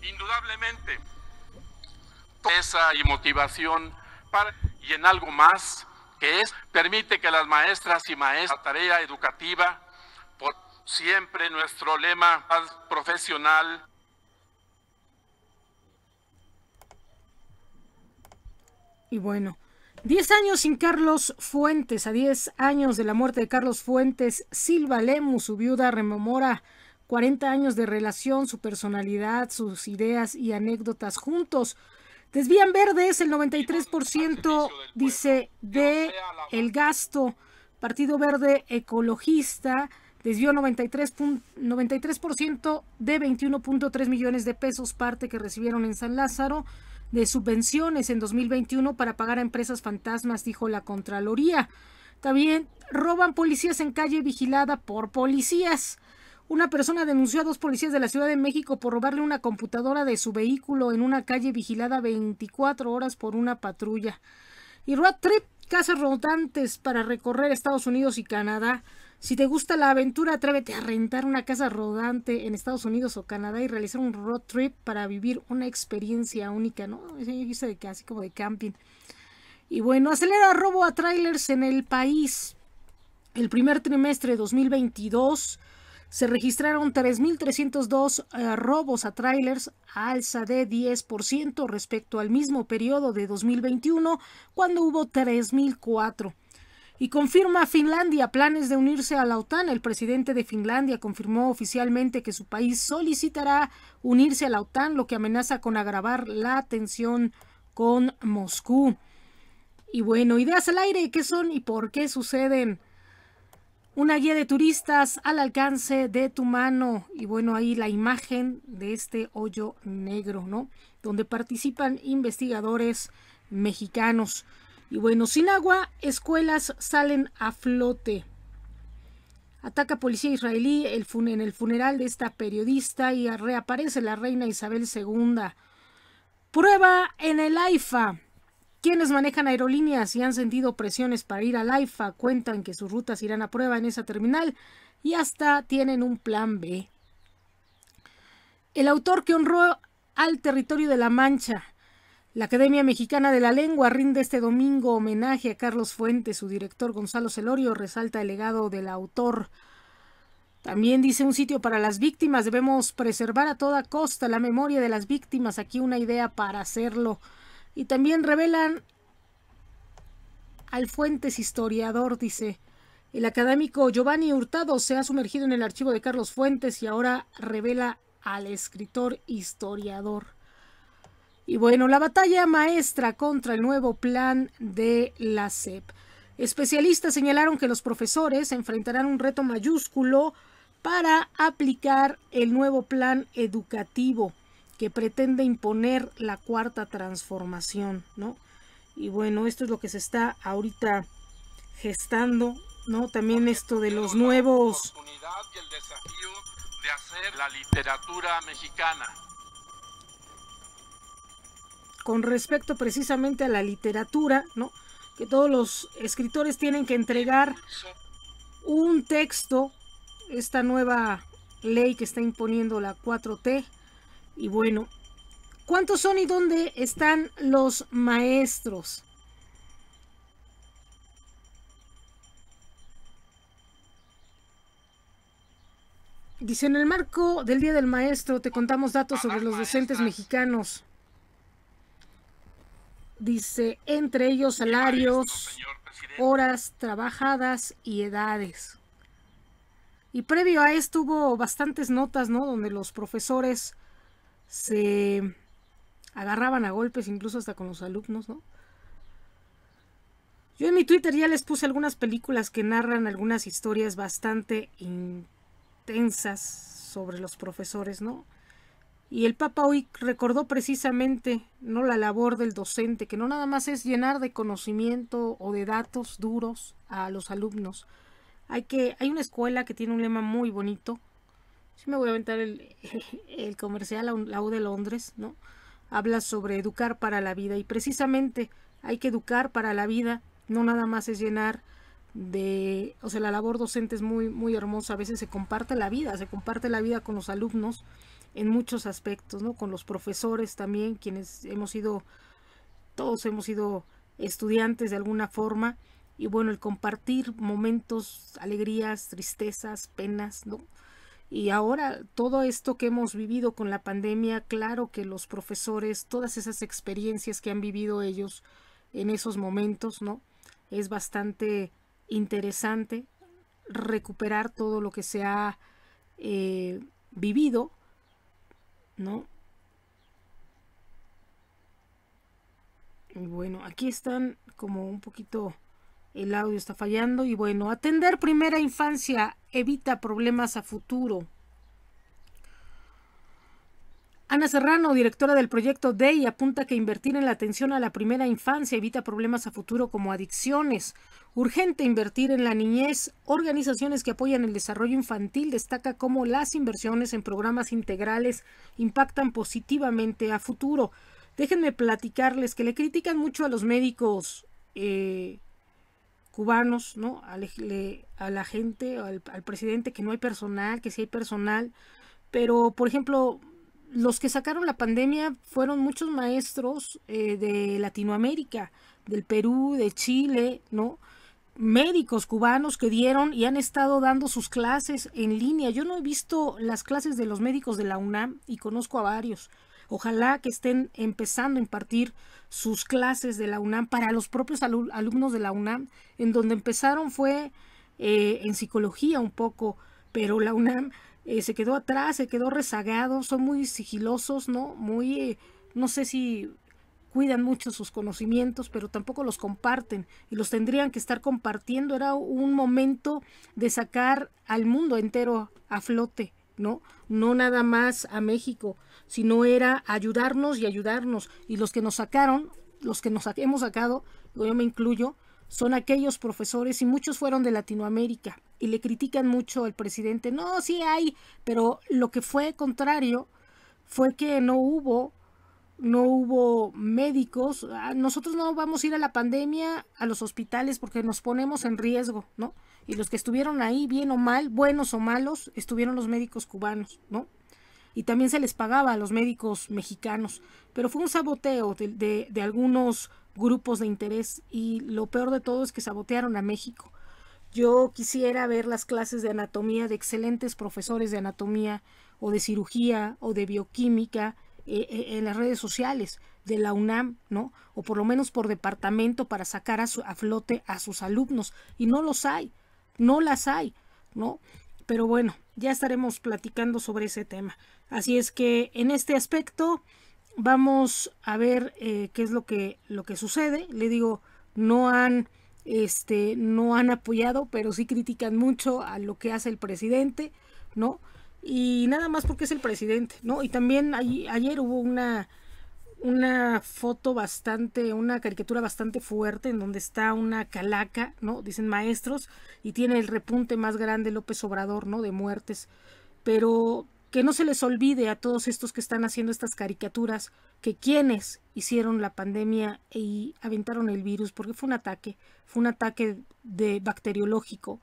Indudablemente, esa y motivación y en algo más, que permite que las maestras y maestros, la tarea educativa, por siempre nuestro lema profesional. Y bueno, 10 años sin Carlos Fuentes. A 10 años de la muerte de Carlos Fuentes, Silva Lemus, su viuda, rememora 40 años de relación, su personalidad, sus ideas y anécdotas juntos. Desvían verdes el 93%, dice, de el gasto. Partido Verde Ecologista desvió 93% de 21.3 millones de pesos, parte que recibieron en San Lázaro, de subvenciones en 2021 para pagar a empresas fantasmas, dijo la Contraloría. También roban policías en calle vigilada por policías. Una persona denunció a 2 policías de la Ciudad de México por robarle una computadora de su vehículo en una calle vigilada 24 horas por una patrulla. Y road trip, casas rodantes para recorrer Estados Unidos y Canadá. Si te gusta la aventura, atrévete a rentar una casa rodante en Estados Unidos o Canadá y realizar un road trip para vivir una experiencia única, ¿no? Así como de camping. Y bueno, acelera robo a trailers en el país. El primer trimestre de 2022 se registraron 3.302 robos a trailers, alza de 10% respecto al mismo periodo de 2021, cuando hubo 3.004. Y confirma Finlandia planes de unirse a la OTAN. El presidente de Finlandia confirmó oficialmente que su país solicitará unirse a la OTAN, lo que amenaza con agravar la tensión con Moscú. Y bueno, ideas al aire, ¿qué son y por qué suceden? Una guía de turistas al alcance de tu mano. Y bueno, ahí la imagen de este hoyo negro, ¿no? Donde participan investigadores mexicanos. Y bueno, sin agua, escuelas salen a flote. Ataca policía israelí en el funeral de esta periodista y reaparece la reina Isabel II. Prueba en el AIFA. Quienes manejan aerolíneas y han sentido presiones para ir al AIFA cuentan que sus rutas irán a prueba en esa terminal y hasta tienen un plan B. El autor que honró al territorio de La Mancha. La Academia Mexicana de la Lengua rinde este domingo homenaje a Carlos Fuentes. Su director Gonzalo Celorio resalta el legado del autor. También dice un sitio para las víctimas. Debemos preservar a toda costa la memoria de las víctimas. Aquí una idea para hacerlo. Y también revelan al Fuentes historiador, dice. El académico Giovanni Hurtado se ha sumergido en el archivo de Carlos Fuentes y ahora revela al escritor historiador. Y bueno, la batalla maestra contra el nuevo plan de la SEP. Especialistas señalaron que los profesores enfrentarán un reto mayúsculo para aplicar el nuevo plan educativo que pretende imponer la cuarta transformación, ¿no? Y bueno, esto es lo que se está ahorita gestando, ¿no? También esto de los nuevos... La oportunidad y el desafío de hacer la literatura mexicana. Con respecto precisamente a la literatura, ¿no? Que todos los escritores tienen que entregar un texto, esta nueva ley que está imponiendo la 4T. Y bueno, ¿cuántos son y dónde están los maestros? Dice, en el marco del Día del Maestro te contamos datos sobre los docentes mexicanos. Dice, entre ellos salarios, horas trabajadas y edades. Y previo a esto hubo bastantes notas, ¿no? Donde los profesores se agarraban a golpes, incluso hasta con los alumnos, ¿no? Yo en mi Twitter ya les puse algunas películas que narran algunas historias bastante intensas sobre los profesores, ¿no? Y el Papa hoy recordó precisamente, ¿no?, la labor del docente, que no nada más es llenar de conocimiento o de datos duros a los alumnos. Hay una escuela que tiene un lema muy bonito. Sí me voy a aventar el comercial, la U de Londres, ¿no? Habla sobre educar para la vida y precisamente hay que educar para la vida, no nada más es llenar de... O sea, la labor docente es muy, muy hermosa, a veces se comparte la vida con los alumnos en muchos aspectos, ¿no? Con los profesores también, quienes todos hemos sido estudiantes de alguna forma, y bueno, el compartir momentos, alegrías, tristezas, penas, ¿no? Y ahora todo esto que hemos vivido con la pandemia, claro que los profesores, todas esas experiencias que han vivido ellos en esos momentos, ¿no? Es bastante interesante recuperar todo lo que se ha vivido, ¿no? Y bueno, aquí están como un poquito, el audio está fallando. Y bueno, atender primera infancia evita problemas a futuro. Ana Serrano, directora del proyecto DEI, apunta que invertir en la atención a la primera infancia evita problemas a futuro como adicciones. Urgente invertir en la niñez. Organizaciones que apoyan el desarrollo infantil destaca cómo las inversiones en programas integrales impactan positivamente a futuro. Déjenme platicarles que le critican mucho a los médicos cubanos, ¿no? A la gente, al presidente, que no hay personal, que sí hay personal. Pero, por ejemplo, los que sacaron la pandemia fueron muchos maestros de Latinoamérica, del Perú, de Chile, ¿no? Médicos cubanos que dieron y han estado dando sus clases en línea. Yo no he visto las clases de los médicos de la UNAM y conozco a varios. Ojalá que estén empezando a impartir sus clases de la UNAM para los propios alumnos de la UNAM. En donde empezaron fue en psicología un poco, pero la UNAM se quedó atrás, se quedó rezagado, son muy sigilosos, ¿no? Muy, no sé si cuidan mucho sus conocimientos, pero tampoco los comparten y los tendrían que estar compartiendo. Era un momento de sacar al mundo entero a flote, ¿no? No nada más a México, sino era ayudarnos y ayudarnos. Y los que nos sacaron, los que hemos sacado, yo me incluyo, son aquellos profesores, y muchos fueron de Latinoamérica, y le critican mucho al presidente. No, sí hay, pero lo que fue contrario fue que no hubo médicos. Nosotros no vamos a ir a la pandemia a los hospitales porque nos ponemos en riesgo, ¿no? Y los que estuvieron ahí, bien o mal, buenos o malos, estuvieron los médicos cubanos, ¿no? Y también se les pagaba a los médicos mexicanos, pero fue un saboteo de algunos grupos de interés, y lo peor de todo es que sabotearon a México. Yo quisiera ver las clases de anatomía de excelentes profesores de anatomía o de cirugía o de bioquímica en las redes sociales de la UNAM, ¿no? O por lo menos por departamento, para sacar a flote a sus alumnos, y no los hay, no las hay, ¿no? Pero bueno, ya estaremos platicando sobre ese tema. Así es que en este aspecto vamos a ver qué es lo que sucede. Le digo, no han apoyado, pero sí critican mucho a lo que hace el presidente, ¿no? Y nada más porque es el presidente, ¿no? Y también ayer hubo una foto una caricatura bastante fuerte, en donde está una calaca, ¿no? Dicen maestros, y tiene el repunte más grande López Obrador, ¿no? De muertes. Pero que no se les olvide a todos estos que están haciendo estas caricaturas, que quienes hicieron la pandemia y aventaron el virus, porque fue un ataque bacteriológico,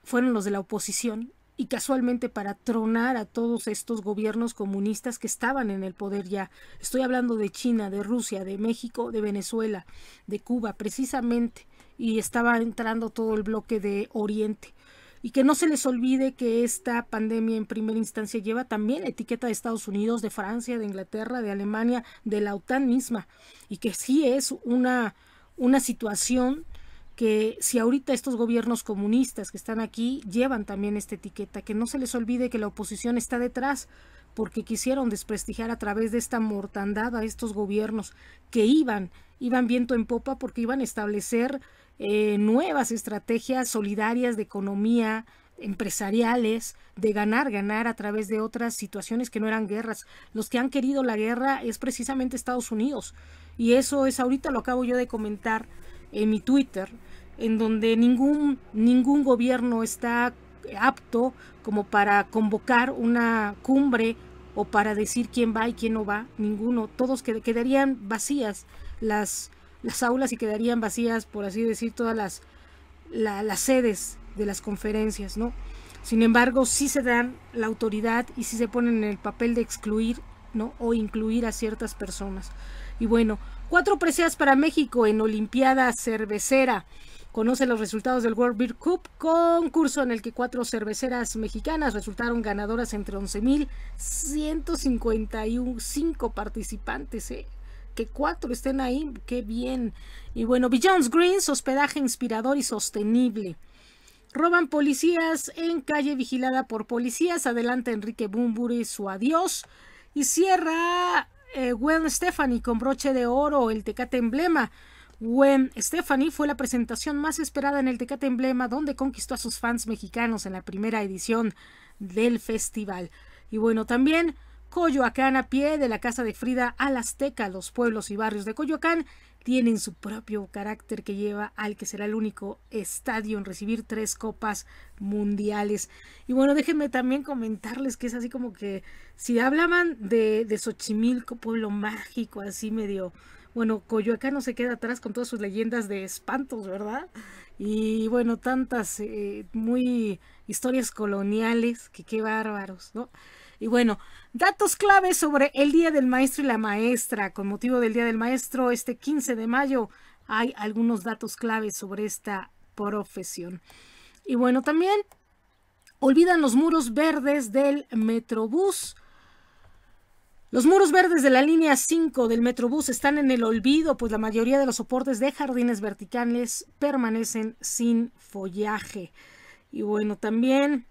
fueron los de la oposición, y casualmente para tronar a todos estos gobiernos comunistas que estaban en el poder ya. Estoy hablando de China, de Rusia, de México, de Venezuela, de Cuba, precisamente, y estaba entrando todo el bloque de Oriente. Y que no se les olvide que esta pandemia en primera instancia lleva también la etiqueta de Estados Unidos, de Francia, de Inglaterra, de Alemania, de la OTAN misma, y que sí es una situación que si ahorita estos gobiernos comunistas que están aquí llevan también esta etiqueta, que no se les olvide que la oposición está detrás, porque quisieron desprestigiar a través de esta mortandad a estos gobiernos que iban viento en popa, porque iban a establecer nuevas estrategias solidarias de economía, empresariales, de ganar a través de otras situaciones que no eran guerras. Los que han querido la guerra es precisamente Estados Unidos, y eso es, ahorita lo acabo yo de comentar en mi Twitter, en donde ningún gobierno está apto como para convocar una cumbre o para decir quién va y quién no va. Ninguno. Todos quedarían vacías las aulas, y quedarían vacías, por así decir, todas las sedes de las conferencias, ¿no? Sin embargo, sí se dan la autoridad y sí se ponen en el papel de excluir, ¿no? O incluir a ciertas personas. Y bueno, 4 preseas para México en Olimpiada Cervecera. Conoce los resultados del World Beer Cup, concurso en el que 4 cerveceras mexicanas resultaron ganadoras entre 11,155 participantes, que 4 estén ahí, qué bien. Y bueno, Beyond Greens, hospedaje inspirador y sostenible. Roban policías en calle vigilada por policías. Adelanta Enrique Bunbury su adiós. Y cierra Gwen Stefani con broche de oro el Tecate Emblema. Gwen Stefani fue la presentación más esperada en el Tecate Emblema, donde conquistó a sus fans mexicanos en la primera edición del festival. Y bueno, también Coyoacán a pie, de la casa de Frida al Azteca. Los pueblos y barrios de Coyoacán tienen su propio carácter que lleva al que será el único estadio en recibir 3 copas mundiales. Y bueno, déjenme también comentarles que es así como que si hablaban de Xochimilco, pueblo mágico, así medio... Bueno, Coyoacán no se queda atrás con todas sus leyendas de espantos, ¿verdad? Y bueno, tantas muy historias coloniales, que qué bárbaros, ¿no? Y bueno, datos claves sobre el Día del Maestro y la Maestra. Con motivo del Día del Maestro, este 15 de mayo, hay algunos datos claves sobre esta profesión. Y bueno, también olvidan los muros verdes del Metrobús. Los muros verdes de la línea 5 del Metrobús están en el olvido, pues la mayoría de los soportes de jardines verticales permanecen sin follaje. Y bueno, también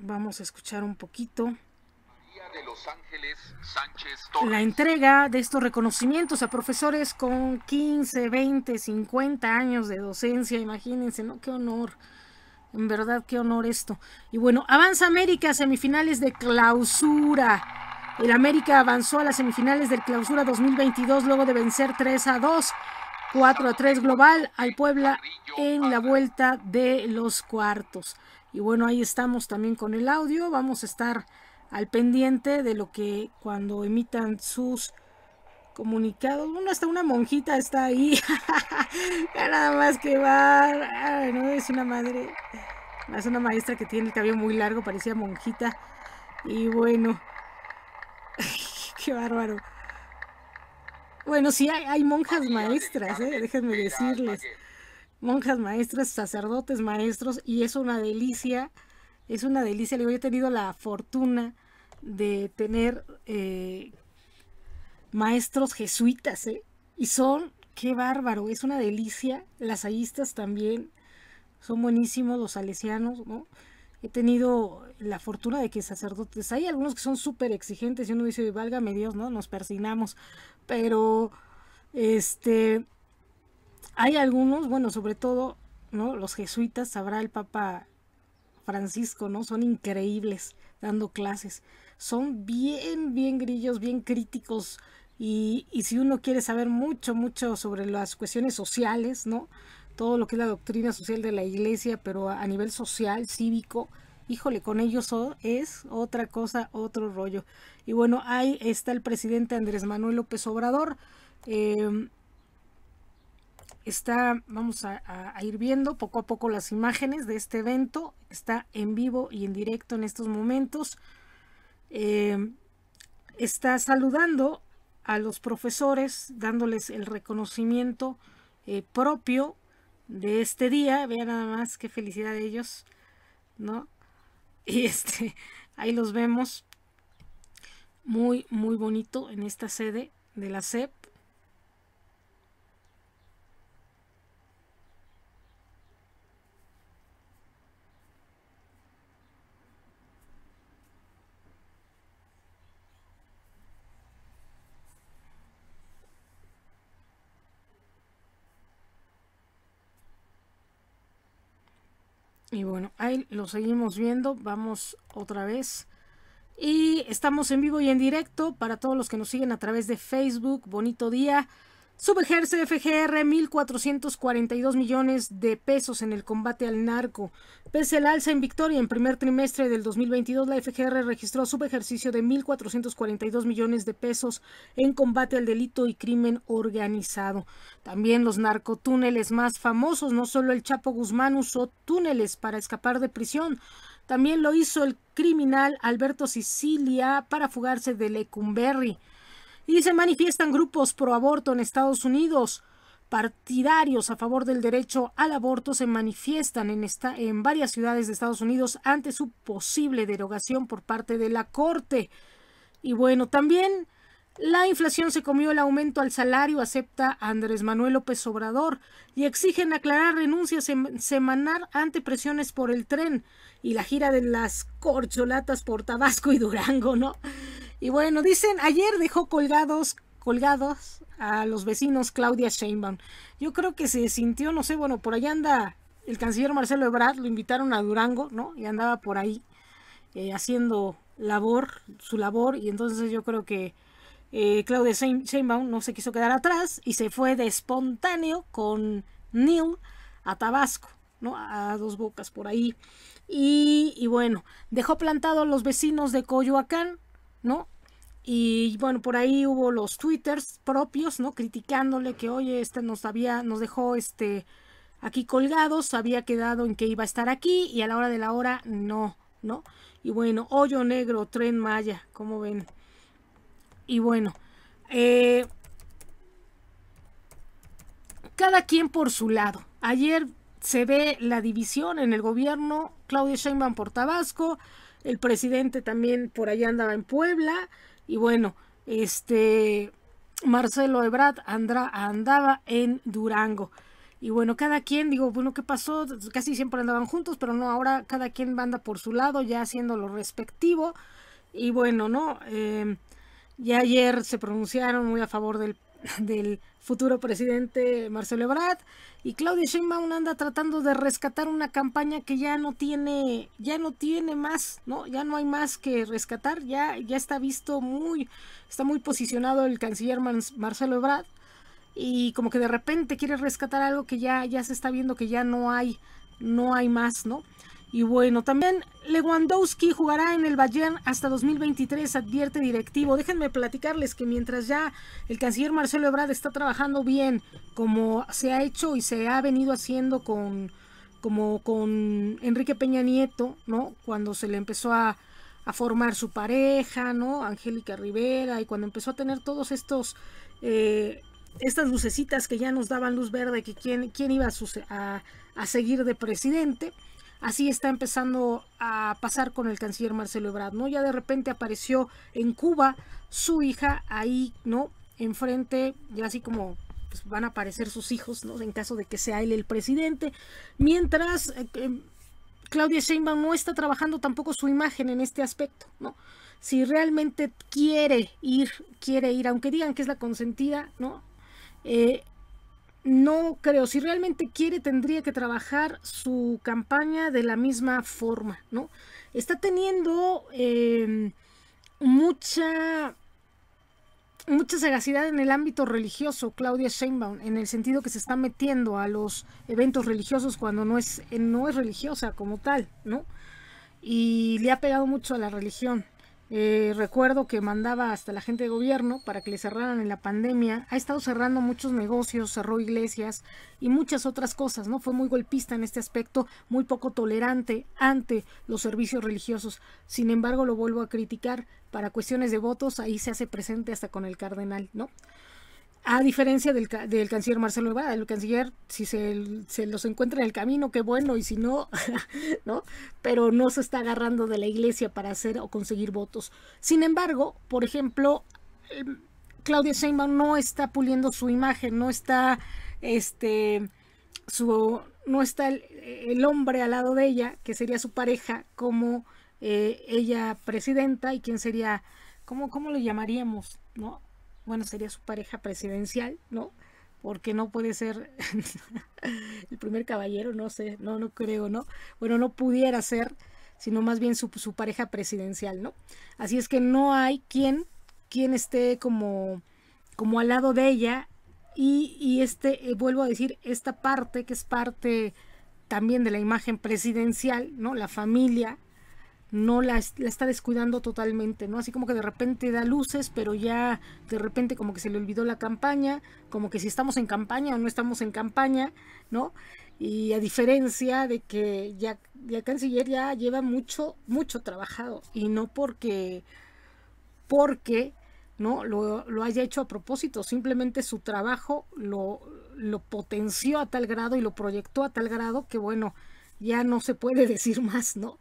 vamos a escuchar un poquito de Los Ángeles Sánchez la entrega de estos reconocimientos a profesores con 15, 20, 50 años de docencia. Imagínense, ¿no? Qué honor. En verdad, qué honor esto. Y bueno, avanza América a semifinales de clausura. El América avanzó a las semifinales del clausura 2022 luego de vencer 3-2, 4-3 global al Puebla en la vuelta de los cuartos. Y bueno, ahí estamos también con el audio. Vamos a estar al pendiente de lo que cuando emitan sus comunicados. Bueno, hasta una monjita está ahí. Nada más que va. Ay, no, es una madre. Es una maestra que tiene el cabello muy largo, parecía monjita. Y bueno, qué bárbaro. Bueno, sí, hay monjas maestras, déjenme decirles. Monjas maestras, sacerdotes maestros, y es una delicia. Es una delicia. Yo he tenido la fortuna de tener maestros jesuitas, y son, qué bárbaro, es una delicia. Las lasallistas también son buenísimos, los salesianos, ¿no? He tenido la fortuna de que sacerdotes, hay algunos que son súper exigentes y uno dice, válgame Dios, ¿no? Nos persignamos, pero hay algunos, bueno, sobre todo, ¿no? Los jesuitas, sabrá el Papa Francisco, ¿no? Son increíbles dando clases, son bien grillos, bien críticos, y si uno quiere saber mucho sobre las cuestiones sociales, ¿no? Todo lo que es la doctrina social de la iglesia, pero a nivel social, cívico, híjole, con ellos es otra cosa, otro rollo. Y bueno, ahí está el presidente Andrés Manuel López Obrador. Vamos a ir viendo poco a poco las imágenes de este evento. Está en vivo y en directo en estos momentos. Está saludando a los profesores, dándoles el reconocimiento propio de este día. Vean nada más qué felicidad de ellos, ¿no? Y ahí los vemos, muy bonito en esta sede de la SEP. Y bueno, ahí lo seguimos viendo. Vamos otra vez. Y estamos en vivo y en directo para todos los que nos siguen a través de Facebook. Bonito día. Subejerce FGR 1.442 millones de pesos en el combate al narco. Pese al alza en Victoria en primer trimestre del 2022, la FGR registró subejercicio de 1.442 millones de pesos en combate al delito y crimen organizado. También los narcotúneles más famosos, no solo el Chapo Guzmán usó túneles para escapar de prisión, también lo hizo el criminal Alberto Sicilia para fugarse de Lecumberri. Y se manifiestan grupos pro aborto en Estados Unidos. Partidarios a favor del derecho al aborto se manifiestan en varias ciudades de Estados Unidos ante su posible derogación por parte de la Corte. Y bueno, también la inflación se comió el aumento al salario, acepta Andrés Manuel López Obrador, y exigen aclarar renuncias semanal ante presiones por el tren y la gira de las corcholatas por Tabasco y Durango, ¿no? Y bueno, dicen, ayer dejó colgados a los vecinos Claudia Sheinbaum. Yo creo que se sintió, no sé, bueno, por allá anda el canciller Marcelo Ebrard, lo invitaron a Durango, ¿no? Y andaba por ahí haciendo su labor, y entonces yo creo que Claudia Sheinbaum no se quiso quedar atrás y se fue de espontáneo con Neil a Tabasco, ¿no? A Dos Bocas por ahí. Y bueno, dejó plantado a los vecinos de Coyoacán, ¿no? Y bueno, por ahí hubo los twitters propios, ¿no? Criticándole que, oye, nos dejó aquí colgados, había quedado en que iba a estar aquí y a la hora de la hora no, ¿no? Y bueno, hoyo negro, Tren Maya, ¿cómo ven? Y bueno, cada quien por su lado. Ayer se ve la división en el gobierno, Claudia Sheinbaum por Tabasco, el presidente también por allá andaba en Puebla, y bueno, Marcelo Ebrard andaba en Durango. Y bueno, cada quien, digo, bueno, ¿qué pasó? Casi siempre andaban juntos, pero no, ahora cada quien anda por su lado, ya haciendo lo respectivo. Y bueno, ¿no? Ya ayer se pronunciaron muy a favor del futuro presidente Marcelo Ebrard, y Claudia Sheinbaum anda tratando de rescatar una campaña que ya no tiene más, ¿no? Ya no hay más que rescatar, ya está está muy posicionado el canciller Marcelo Ebrard, y como que de repente quiere rescatar algo que ya se está viendo que ya no hay más, ¿no? Y bueno, también Lewandowski jugará en el Bayern hasta 2023, advierte directivo. Déjenme platicarles que mientras ya el canciller Marcelo Ebrard está trabajando bien, como se ha hecho y se ha venido haciendo con Enrique Peña Nieto, ¿no? Cuando se le empezó a formar su pareja, ¿no? Angélica Rivera, y cuando empezó a tener todos estas lucecitas que ya nos daban luz verde, que quién iba a seguir de presidente. Así está empezando a pasar con el canciller Marcelo Ebrard, ¿no? Ya de repente apareció en Cuba su hija ahí, ¿no? Enfrente, ya así como pues, van a aparecer sus hijos, ¿no? En caso de que sea él el presidente. Mientras Claudia Sheinbaum no está trabajando tampoco su imagen en este aspecto, ¿no? Si realmente quiere ir, aunque digan que es la consentida, ¿no? No creo, si realmente quiere tendría que trabajar su campaña de la misma forma, ¿no? Está teniendo mucha sagacidad en el ámbito religioso Claudia Sheinbaum, en el sentido que se está metiendo a los eventos religiosos cuando no es religiosa como tal, ¿no? Y le ha pegado mucho a la religión. Recuerdo que mandaba hasta la gente de gobierno para que le cerraran en la pandemia. Ha estado cerrando muchos negocios, cerró iglesias y muchas otras cosas, ¿no? Fue muy golpista en este aspecto, muy poco tolerante ante los servicios religiosos. Sin embargo, lo vuelvo a criticar, para cuestiones de votos, ahí se hace presente hasta con el cardenal, ¿no? A diferencia del canciller Marcelo Ebrard, el canciller, si se los encuentra en el camino, qué bueno, y si no, ¿no? Pero no se está agarrando de la iglesia para hacer o conseguir votos. Sin embargo, por ejemplo, Claudia Sheinbaum no está puliendo su imagen, no está no está el hombre al lado de ella, que sería su pareja, como ella presidenta, y quién sería, ¿cómo le llamaríamos, ¿no? Bueno, sería su pareja presidencial, ¿no? Porque no puede ser el primer caballero, no sé, no creo, ¿no? Bueno, no pudiera ser, sino más bien su pareja presidencial, ¿no? Así es que no hay quien esté como al lado de ella, vuelvo a decir, esta parte que es parte también de la imagen presidencial, ¿no? La familia no la está descuidando totalmente, ¿no? Así como que de repente da luces, pero ya de repente como que se le olvidó la campaña, como que si estamos en campaña o no estamos en campaña, ¿no? Y a diferencia de que ya canciller ya lleva mucho trabajado, y no porque no lo haya hecho a propósito, simplemente su trabajo lo potenció a tal grado y lo proyectó a tal grado que bueno, ya no se puede decir más, ¿no?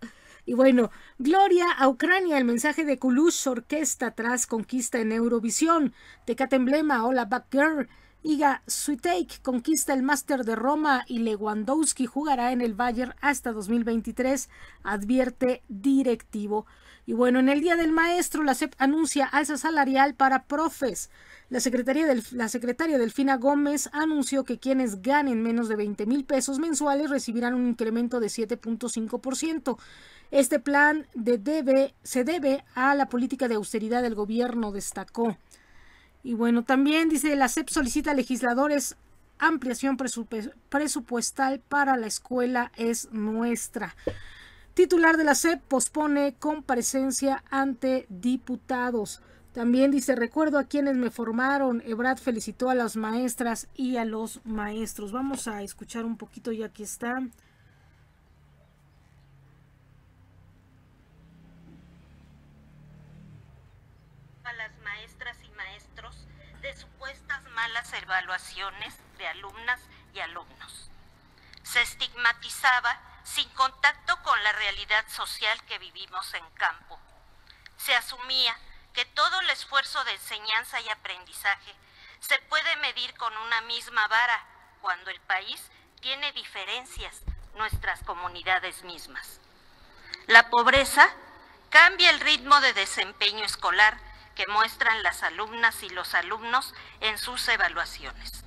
Y bueno, gloria a Ucrania, el mensaje de Kulush Orquesta tras conquista en Eurovisión. Tecate Emblema, hola Backgirl. Iga Swiatek conquista el Máster de Roma y Lewandowski jugará en el Bayern hasta 2023, advierte directivo. Y bueno, en el Día del Maestro, la SEP anuncia alza salarial para profes. La secretaria Delfina Gómez anunció que quienes ganen menos de 20,000 pesos mensuales recibirán un incremento de 7.5%. Este plan se debe a la política de austeridad del gobierno, destacó. Y bueno, también dice, la SEP solicita a legisladores ampliación presupuestal para la escuela es nuestra. Titular de la SEP pospone comparecencia ante diputados. También dice, recuerdo a quienes me formaron. Ebrard felicitó a las maestras y a los maestros. Vamos a escuchar un poquito, y aquí está. A las maestras y maestros de supuestas malas evaluaciones de alumnas y alumnos. Se estigmatizaba sin contacto con la realidad social que vivimos en campo. Se asumía que todo el esfuerzo de enseñanza y aprendizaje se puede medir con una misma vara cuando el país tiene diferencias, nuestras comunidades mismas. La pobreza cambia el ritmo de desempeño escolar que muestran las alumnas y los alumnos en sus evaluaciones.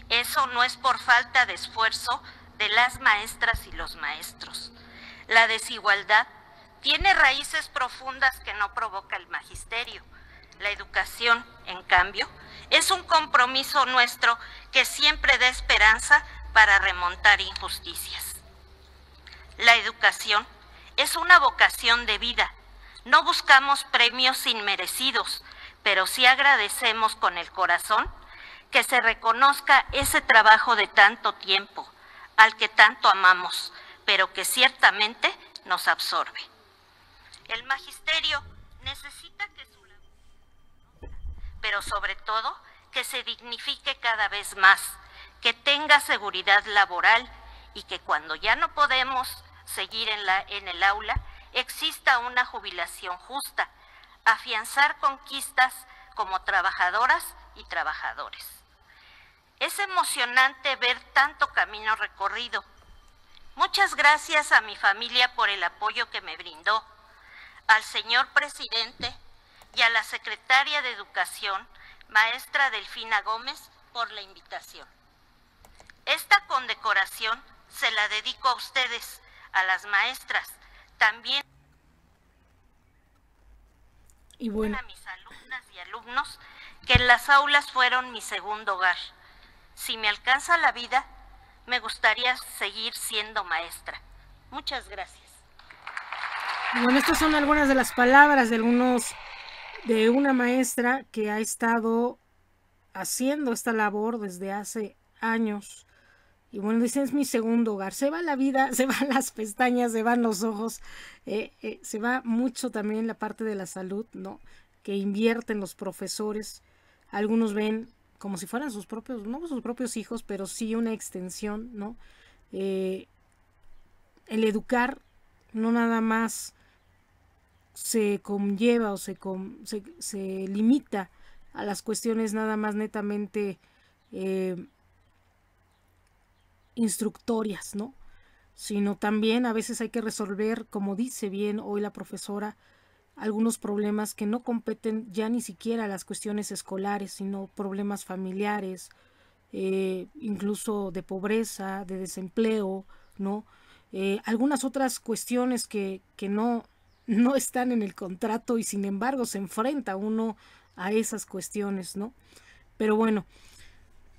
Eso no es por falta de esfuerzo de las maestras y los maestros. La desigualdad tiene raíces profundas que no provoca el magisterio. La educación, en cambio, es un compromiso nuestro que siempre da esperanza para remontar injusticias. La educación es una vocación de vida. No buscamos premios inmerecidos, pero sí agradecemos con el corazón que se reconozca ese trabajo de tanto tiempo, al que tanto amamos, pero que ciertamente nos absorbe. El magisterio necesita que su labor, pero sobre todo que se dignifique cada vez más, que tenga seguridad laboral y que cuando ya no podemos seguir en el aula, exista una jubilación justa, afianzar conquistas como trabajadoras y trabajadores. Es emocionante ver tanto camino recorrido. Muchas gracias a mi familia por el apoyo que me brindó, al señor presidente y a la secretaria de Educación, maestra Delfina Gómez, por la invitación. Esta condecoración se la dedico a ustedes, a las maestras, también y bueno, a mis alumnas y alumnos, que en las aulas fueron mi segundo hogar. Si me alcanza la vida, me gustaría seguir siendo maestra. Muchas gracias. Bueno, estas son algunas de las palabras de una maestra que ha estado haciendo esta labor desde hace años. Y bueno, dicen, es mi segundo hogar. Se va la vida, se van las pestañas, se van los ojos, se va mucho también la parte de la salud, ¿no? Que invierten los profesores. Algunos ven como si fueran sus propios, no sus propios hijos, pero sí una extensión, ¿no? El educar no nada más se conlleva o se limita a las cuestiones nada más netamente instructorias, ¿no? Sino también a veces hay que resolver, como dice bien hoy la profesora, algunos problemas que no competen ya ni siquiera a las cuestiones escolares, sino problemas familiares, incluso de pobreza, de desempleo, ¿no? Algunas otras cuestiones que no están en el contrato y sin embargo se enfrenta uno a esas cuestiones, ¿no? Pero bueno,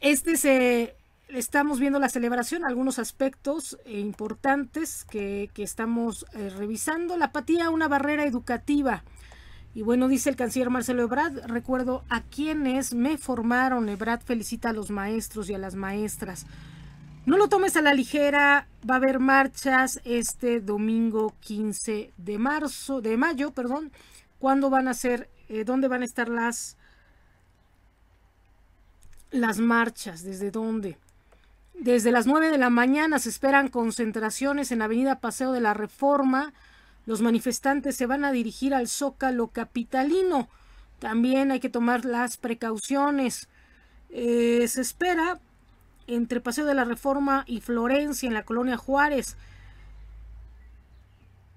Estamos viendo la celebración, algunos aspectos importantes que estamos revisando. La apatía, una barrera educativa. Y bueno, dice el canciller Marcelo Ebrard, recuerdo a quienes me formaron. Ebrard felicita a los maestros y a las maestras. No lo tomes a la ligera, va a haber marchas este domingo 15 de mayo, ¿Cuándo van a ser, dónde van a estar las marchas? ¿Desde dónde? Desde las 9 de la mañana se esperan concentraciones en Avenida Paseo de la Reforma. Los manifestantes se van a dirigir al Zócalo capitalino. También hay que tomar las precauciones. Se espera entre Paseo de la Reforma y Florencia, en la colonia Juárez.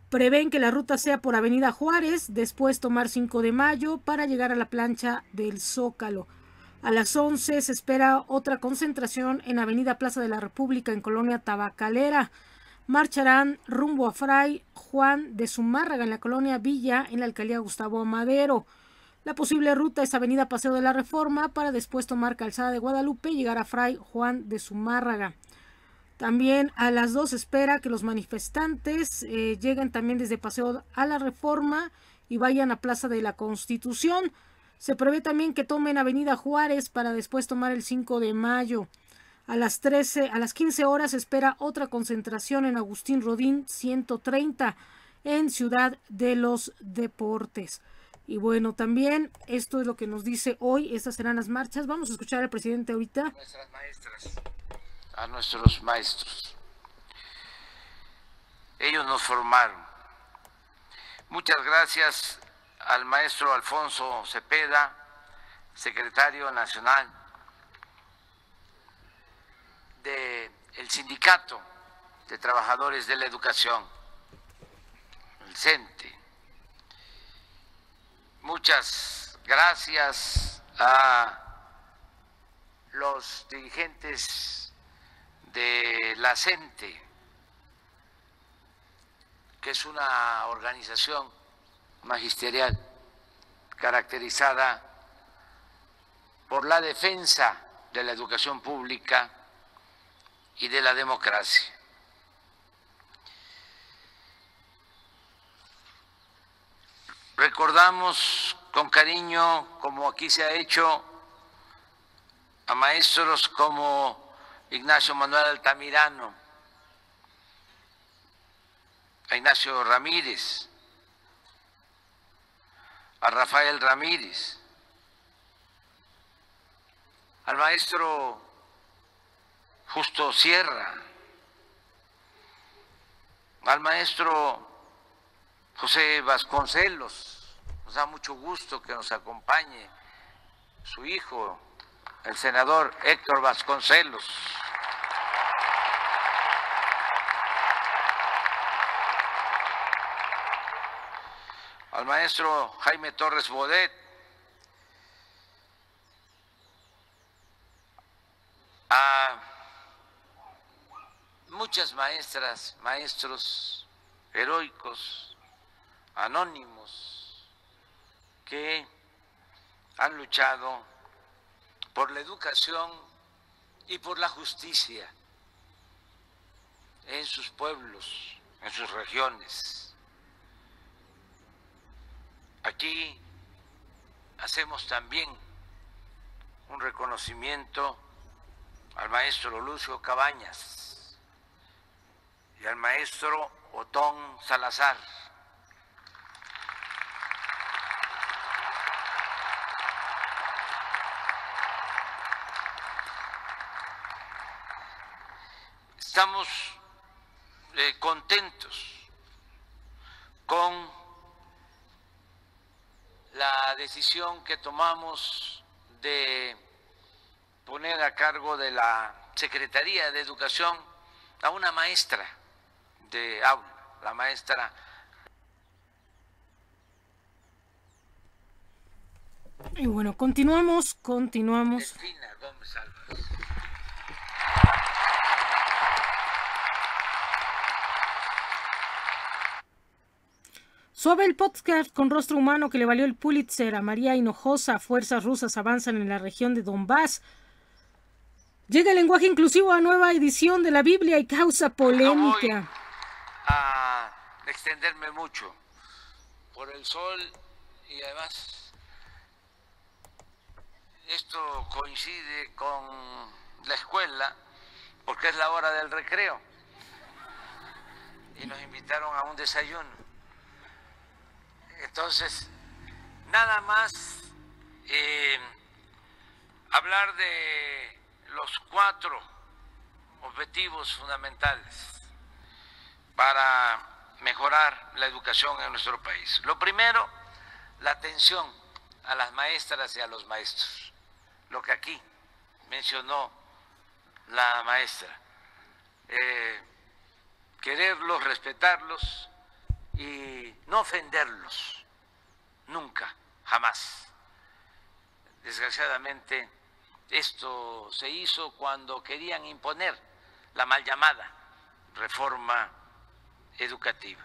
Prevén que la ruta sea por Avenida Juárez, después tomar 5 de mayo para llegar a la plancha del Zócalo. A las 11 se espera otra concentración en Avenida Plaza de la República, en colonia Tabacalera. Marcharán rumbo a Fray Juan de Zumárraga, en la colonia Villa, en la alcaldía Gustavo Amadero. La posible ruta es Avenida Paseo de la Reforma para después tomar Calzada de Guadalupe y llegar a Fray Juan de Zumárraga. También a las 2 se espera que los manifestantes lleguen también desde Paseo a la Reforma y vayan a Plaza de la Constitución. Se prevé también que tomen Avenida Juárez para después tomar el 5 de mayo. A las 15 horas se espera otra concentración en Agustín Rodín 130 en Ciudad de los Deportes. Y bueno, también esto es lo que nos dice hoy, estas serán las marchas. Vamos a escuchar al presidente ahorita. Nuestras maestras, a nuestros maestros. Ellos nos formaron. Muchas gracias al maestro Alfonso Cepeda, secretario nacional del Sindicato de Trabajadores de la Educación, el CENTE. Muchas gracias a los dirigentes de la CENTE, que es una organización magisterial caracterizada por la defensa de la educación pública y de la democracia. Recordamos con cariño, como aquí se ha hecho, a maestros como Ignacio Manuel Altamirano, a Ignacio Ramírez, a Rafael Ramírez, al maestro Justo Sierra, al maestro José Vasconcelos. Nos da mucho gusto que nos acompañe su hijo, el senador Héctor Vasconcelos. Al maestro Jaime Torres Bodet, a muchas maestras, maestros heroicos, anónimos, que han luchado por la educación y por la justicia en sus pueblos, en sus regiones. Aquí hacemos también un reconocimiento al maestro Lucio Cabañas y al maestro Otón Salazar. Estamos contentos con la decisión que tomamos de poner a cargo de la Secretaría de Educación a una maestra de aula, la maestra. Y bueno, continuamos. Delfina Gómez Álvarez. Suave el podcast con rostro humano que le valió el Pulitzer a María Hinojosa. Fuerzas rusas avanzan en la región de Donbass. Llega el lenguaje inclusivo a nueva edición de la Biblia y causa polémica. No voy a extenderme mucho por el sol y además esto coincide con la escuela porque es la hora del recreo y nos invitaron a un desayuno. Entonces, nada más hablar de los 4 objetivos fundamentales para mejorar la educación en nuestro país. Lo primero, la atención a las maestras y a los maestros, lo que aquí mencionó la maestra, quererlos, respetarlos y no ofenderlos, nunca, jamás. Desgraciadamente, esto se hizo cuando querían imponer la mal llamada reforma educativa.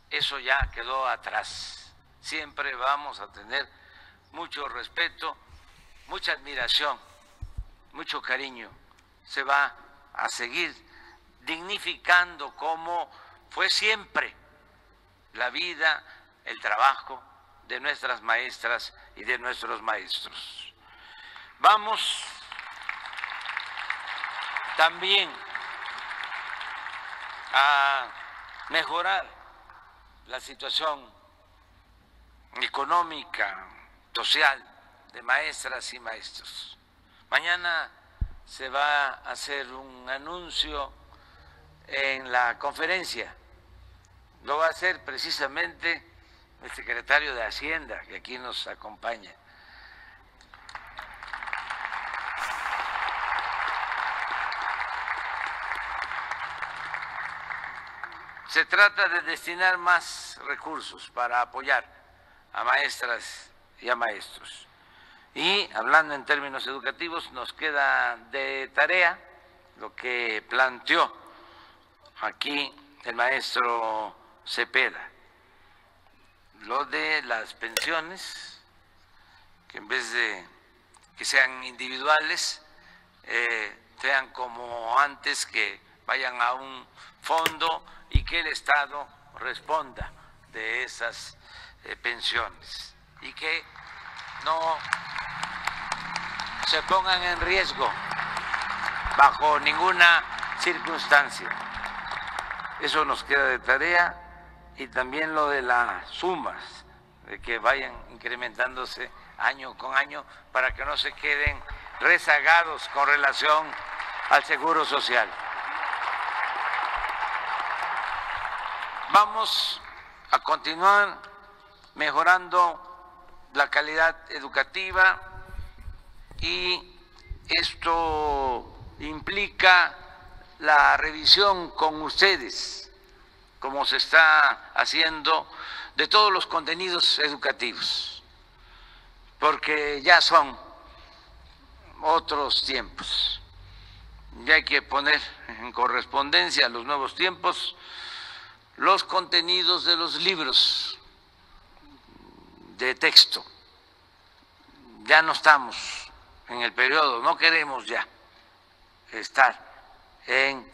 Eso ya quedó atrás. Siempre vamos a tener mucho respeto, mucha admiración, mucho cariño. Se va a seguir dignificando como fue siempre la vida, el trabajo de nuestras maestras y de nuestros maestros. Vamos también a mejorar la situación económica, social de maestras y maestros. Mañana se va a hacer un anuncio en la conferencia. Lo va a hacer precisamente el secretario de Hacienda, que aquí nos acompaña. Se trata de destinar más recursos para apoyar a maestras y a maestros. Y hablando en términos educativos, nos queda de tarea lo que planteó aquí el maestro Cepeda, lo de las pensiones, que en vez de que sean individuales, sean como antes, que vayan a un fondo y que el Estado responda de esas pensiones y que no se pongan en riesgo bajo ninguna circunstancia. Eso nos queda de tarea, y también lo de las sumas, de que vayan incrementándose año con año para que no se queden rezagados con relación al Seguro Social. Vamos a continuar mejorando la calidad educativa, y esto implica la revisión con ustedes, como se está haciendo, de todos los contenidos educativos, porque ya son otros tiempos. Ya hay que poner en correspondencia a los nuevos tiempos los contenidos de los libros de texto. Ya no estamos en el periodo, no queremos ya estar en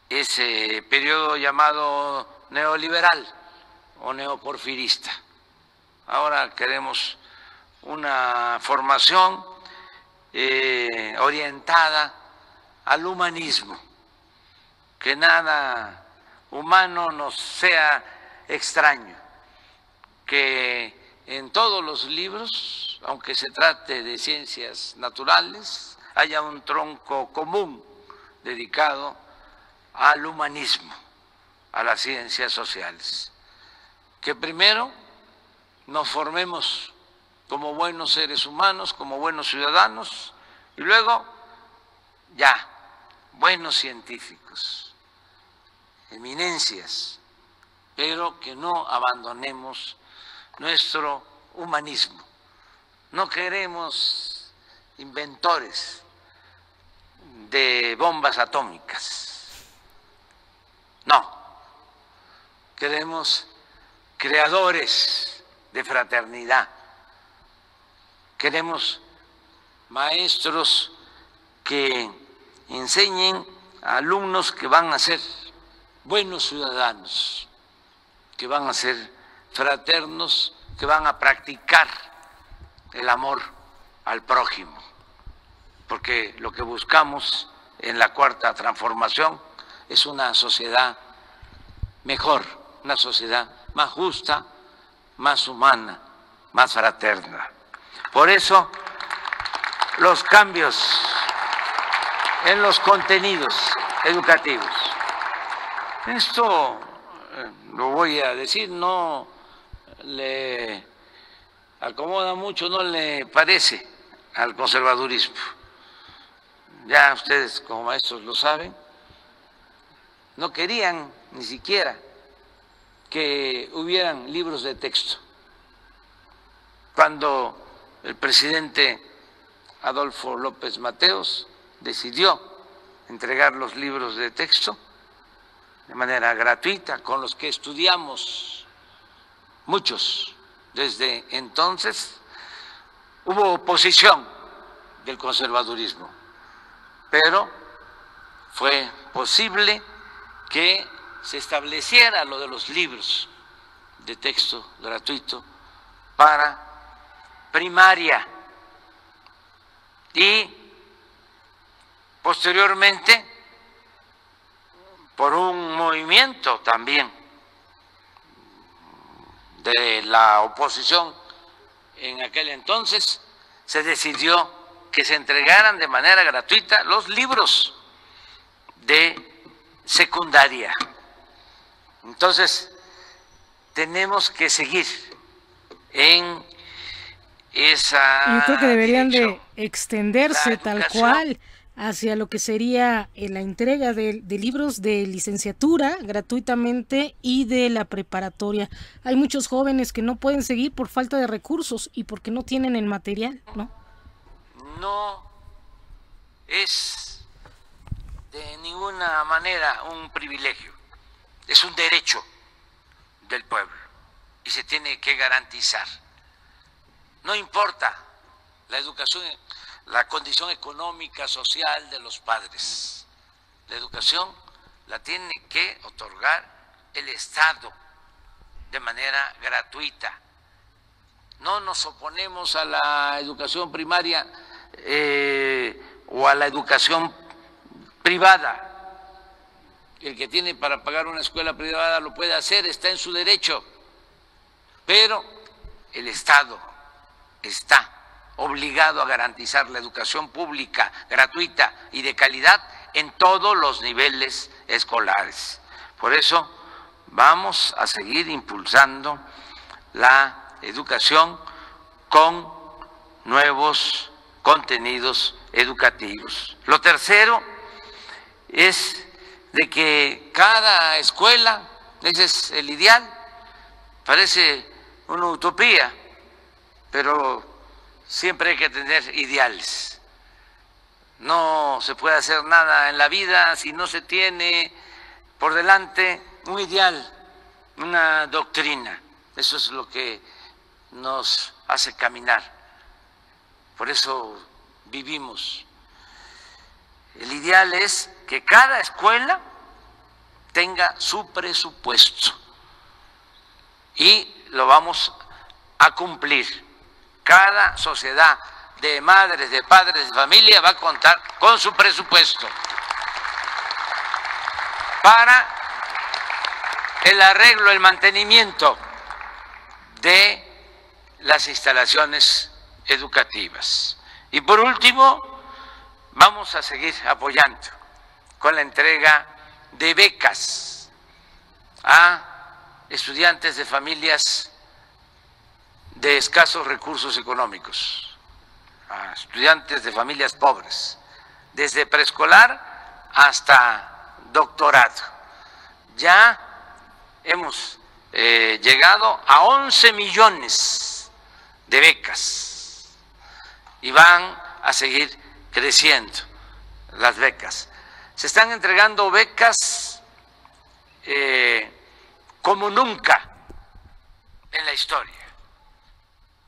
ese periodo llamado neoliberal o neoporfirista. Ahora queremos una formación orientada al humanismo, que nada humano nos sea extraño, que en todos los libros, aunque se trate de ciencias naturales, haya un tronco común dedicado al humanismo, a las ciencias sociales. Que primero nos formemos como buenos seres humanos, como buenos ciudadanos, y luego ya buenos científicos, eminencias, pero que no abandonemos nuestro humanismo. No queremos inventores de bombas atómicas, no, queremos creadores de fraternidad, queremos maestros que enseñen a alumnos que van a ser buenos ciudadanos, que van a ser fraternos, que van a practicar el amor al prójimo, porque lo que buscamos en la Cuarta Transformación es una sociedad mejor, una sociedad más justa, más humana, más fraterna. Por eso los cambios en los contenidos educativos. Esto lo voy a decir, no le acomoda mucho, no le parece al conservadurismo. Ya ustedes como maestros lo saben, no querían ni siquiera que hubieran libros de texto. Cuando el presidente Adolfo López Mateos decidió entregar los libros de texto de manera gratuita, con los que estudiamos muchos desde entonces, hubo oposición del conservadurismo, pero fue posible que se estableciera lo de los libros de texto gratuito para primaria y posteriormente por un movimiento también de la oposición en aquel entonces se decidió que se entregaran de manera gratuita los libros de secundaria. Entonces, tenemos que seguir en esa Yo creo que deberían dirección. de extenderse tal cual hacia lo que sería la entrega de libros de licenciatura gratuitamente y de la preparatoria. Hay muchos jóvenes que no pueden seguir por falta de recursos y porque no tienen el material, ¿no? No es de ninguna manera un privilegio, es un derecho del pueblo y se tiene que garantizar. No importa la educación, la condición económica, social de los padres. La educación la tiene que otorgar el Estado de manera gratuita. No nos oponemos a la educación primaria o a la educación privada. El que tiene para pagar una escuela privada lo puede hacer, está en su derecho, pero el Estado está obligado a garantizar la educación pública, gratuita y de calidad en todos los niveles escolares. Por eso vamos a seguir impulsando la educación con nuevos contenidos educativos. Lo tercero es de que cada escuela, ese es el ideal, parece una utopía, pero siempre hay que tener ideales. No se puede hacer nada en la vida si no se tiene por delante un ideal, una doctrina. Eso es lo que nos hace caminar. Por eso vivimos. El ideal es que cada escuela tenga su presupuesto y lo vamos a cumplir. Cada sociedad de madres, de padres, de familia va a contar con su presupuesto para el arreglo, el mantenimiento de las instalaciones educativas. Y por último, vamos a seguir apoyando con la entrega de becas a estudiantes de familias de escasos recursos económicos, a estudiantes de familias pobres, desde preescolar hasta doctorado. Ya hemos llegado a 11 millones de becas y van a seguir creciendo las becas. Se están entregando becas como nunca en la historia.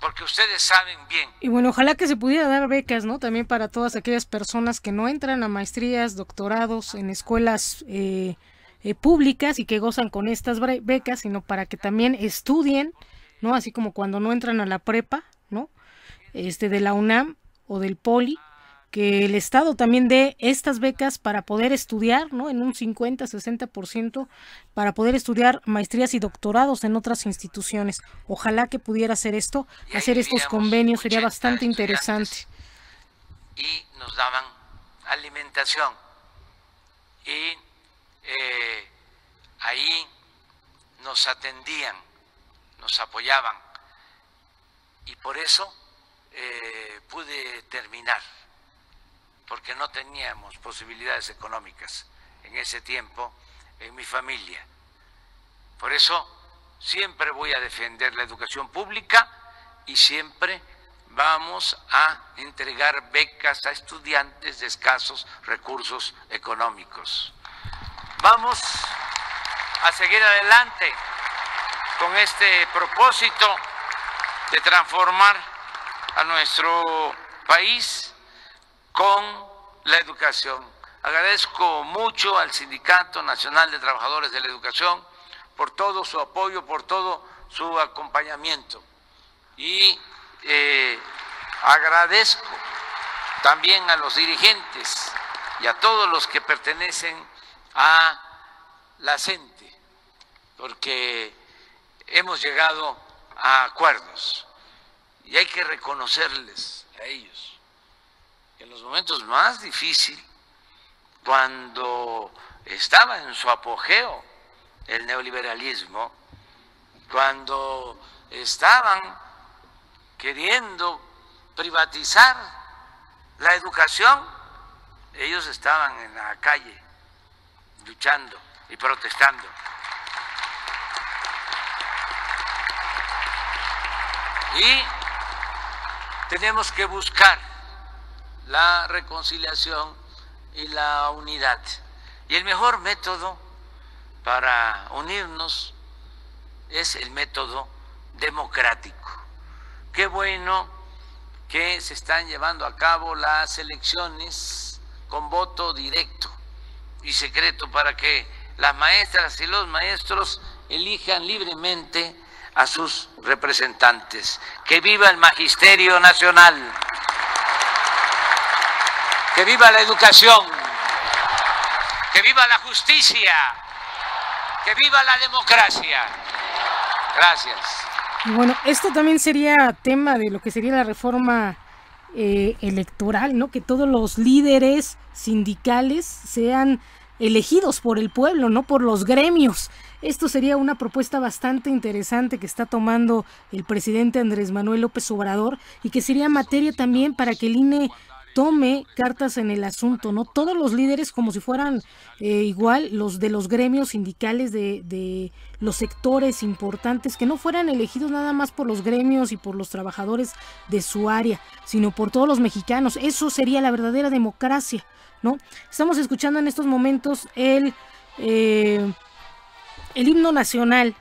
porque ustedes saben bien. Y bueno, ojalá que se pudiera dar becas, ¿no? También para todas aquellas personas que no entran a maestrías, doctorados en escuelas públicas y que gozan con estas becas, sino para que también estudien, ¿no? Así como cuando no entran a la prepa, ¿no? De la UNAM o del Poli, que el Estado también dé estas becas para poder estudiar, ¿no? En un 50-60%, para poder estudiar maestrías y doctorados en otras instituciones. Ojalá que pudiera hacer esto, hacer estos convenios, sería bastante interesante. Y nos daban alimentación. Y ahí nos atendían, nos apoyaban. Y por eso pude terminar, porque no teníamos posibilidades económicas en ese tiempo en mi familia. Por eso siempre voy a defender la educación pública y siempre vamos a entregar becas a estudiantes de escasos recursos económicos. Vamos a seguir adelante con este propósito de transformar a nuestro país con la educación. Agradezco mucho al Sindicato Nacional de Trabajadores de la Educación por todo su apoyo, por todo su acompañamiento. Y agradezco también a los dirigentes y a todos los que pertenecen a la CENTE, porque hemos llegado a acuerdos y hay que reconocerles a ellos. En los momentos más difíciles, cuando estaba en su apogeo el neoliberalismo, cuando estaban queriendo privatizar la educación, ellos estaban en la calle luchando y protestando. Y tenemos que buscar la reconciliación y la unidad. Y el mejor método para unirnos es el método democrático. Qué bueno que se están llevando a cabo las elecciones con voto directo y secreto para que las maestras y los maestros elijan libremente a sus representantes. ¡Que viva el Magisterio Nacional! ¡Que viva la educación! ¡Que viva la justicia! ¡Que viva la democracia! Gracias. Y bueno, esto también sería tema de lo que sería la reforma electoral, ¿no? Que todos los líderes sindicales sean elegidos por el pueblo, no por los gremios. Esto sería una propuesta bastante interesante que está tomando el presidente Andrés Manuel López Obrador y que sería materia también para que el INE tome cartas en el asunto, ¿no? Todos los líderes como si fueran igual los de los gremios sindicales de los sectores importantes, que no fueran elegidos nada más por los gremios y por los trabajadores de su área, sino por todos los mexicanos. Eso sería la verdadera democracia, ¿no? Estamos escuchando en estos momentos el himno nacional.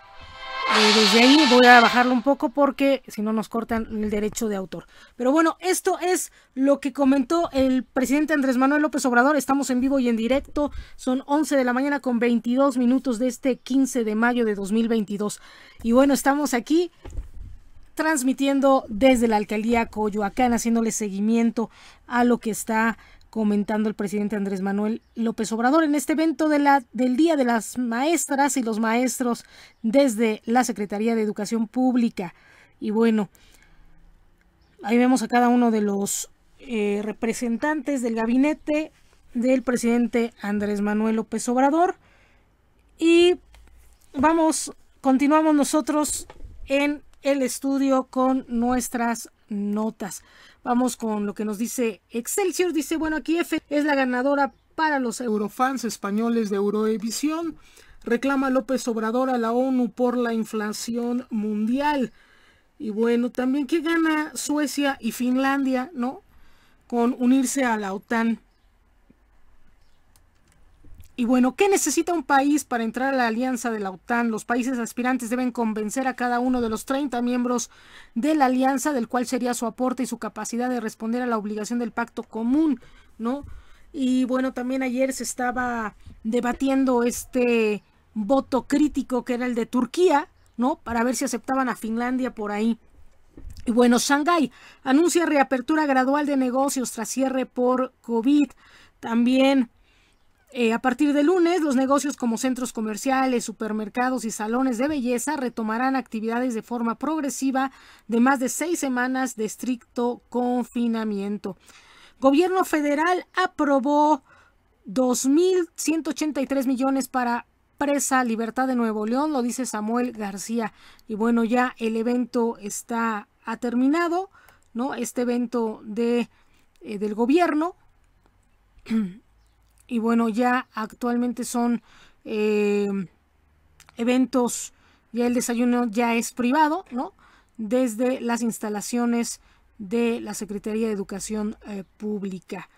Desde ahí voy a bajarlo un poco porque si no nos cortan el derecho de autor. Pero bueno, esto es lo que comentó el presidente Andrés Manuel López Obrador. Estamos en vivo y en directo. Son 11 de la mañana con 22 minutos de este 15 de mayo de 2022. Y bueno, estamos aquí transmitiendo desde la alcaldía Coyoacán, haciéndole seguimiento a lo que está comentando el presidente Andrés Manuel López Obrador en este evento del Día de las Maestras y los Maestros desde la Secretaría de Educación Pública. Y bueno, ahí vemos a cada uno de los representantes del gabinete del presidente Andrés Manuel López Obrador. Y continuamos nosotros en el estudio con nuestras notas. Vamos con lo que nos dice Excelsior. Dice, bueno, aquí F es la ganadora para los eurofans españoles de Eurovisión. Reclama López Obrador a la ONU por la inflación mundial. Y bueno, también que gana Suecia y Finlandia, ¿no? Con unirse a la OTAN. Y bueno, ¿qué necesita un país para entrar a la alianza de la OTAN? Los países aspirantes deben convencer a cada uno de los 30 miembros de la alianza del cual sería su aporte y su capacidad de responder a la obligación del pacto común, ¿no? Y bueno, también ayer se estaba debatiendo este voto crítico que era el de Turquía, ¿no? Para ver si aceptaban a Finlandia por ahí. Y bueno, Shanghái anuncia reapertura gradual de negocios tras cierre por COVID. También a partir de lunes, los negocios como centros comerciales, supermercados y salones de belleza retomarán actividades de forma progresiva de más de 6 semanas de estricto confinamiento. Gobierno federal aprobó 2.183 millones para presa Libertad de Nuevo León, lo dice Samuel García. Y bueno, ya el evento ha terminado, ¿no? Este evento del gobierno. Y bueno, ya actualmente son eventos, ya el desayuno ya es privado, ¿no? Desde las instalaciones de la Secretaría de Educación Pública.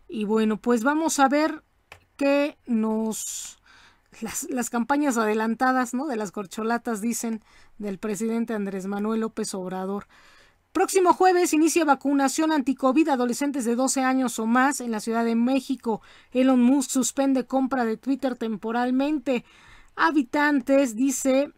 Y bueno, pues vamos a ver qué las campañas adelantadas, ¿no? De las corcholatas, dicen, del presidente Andrés Manuel López Obrador. Próximo jueves inicia vacunación anti-COVID a adolescentes de 12 años o más en la Ciudad de México. Elon Musk suspende compra de Twitter temporalmente. Habitantes, dice,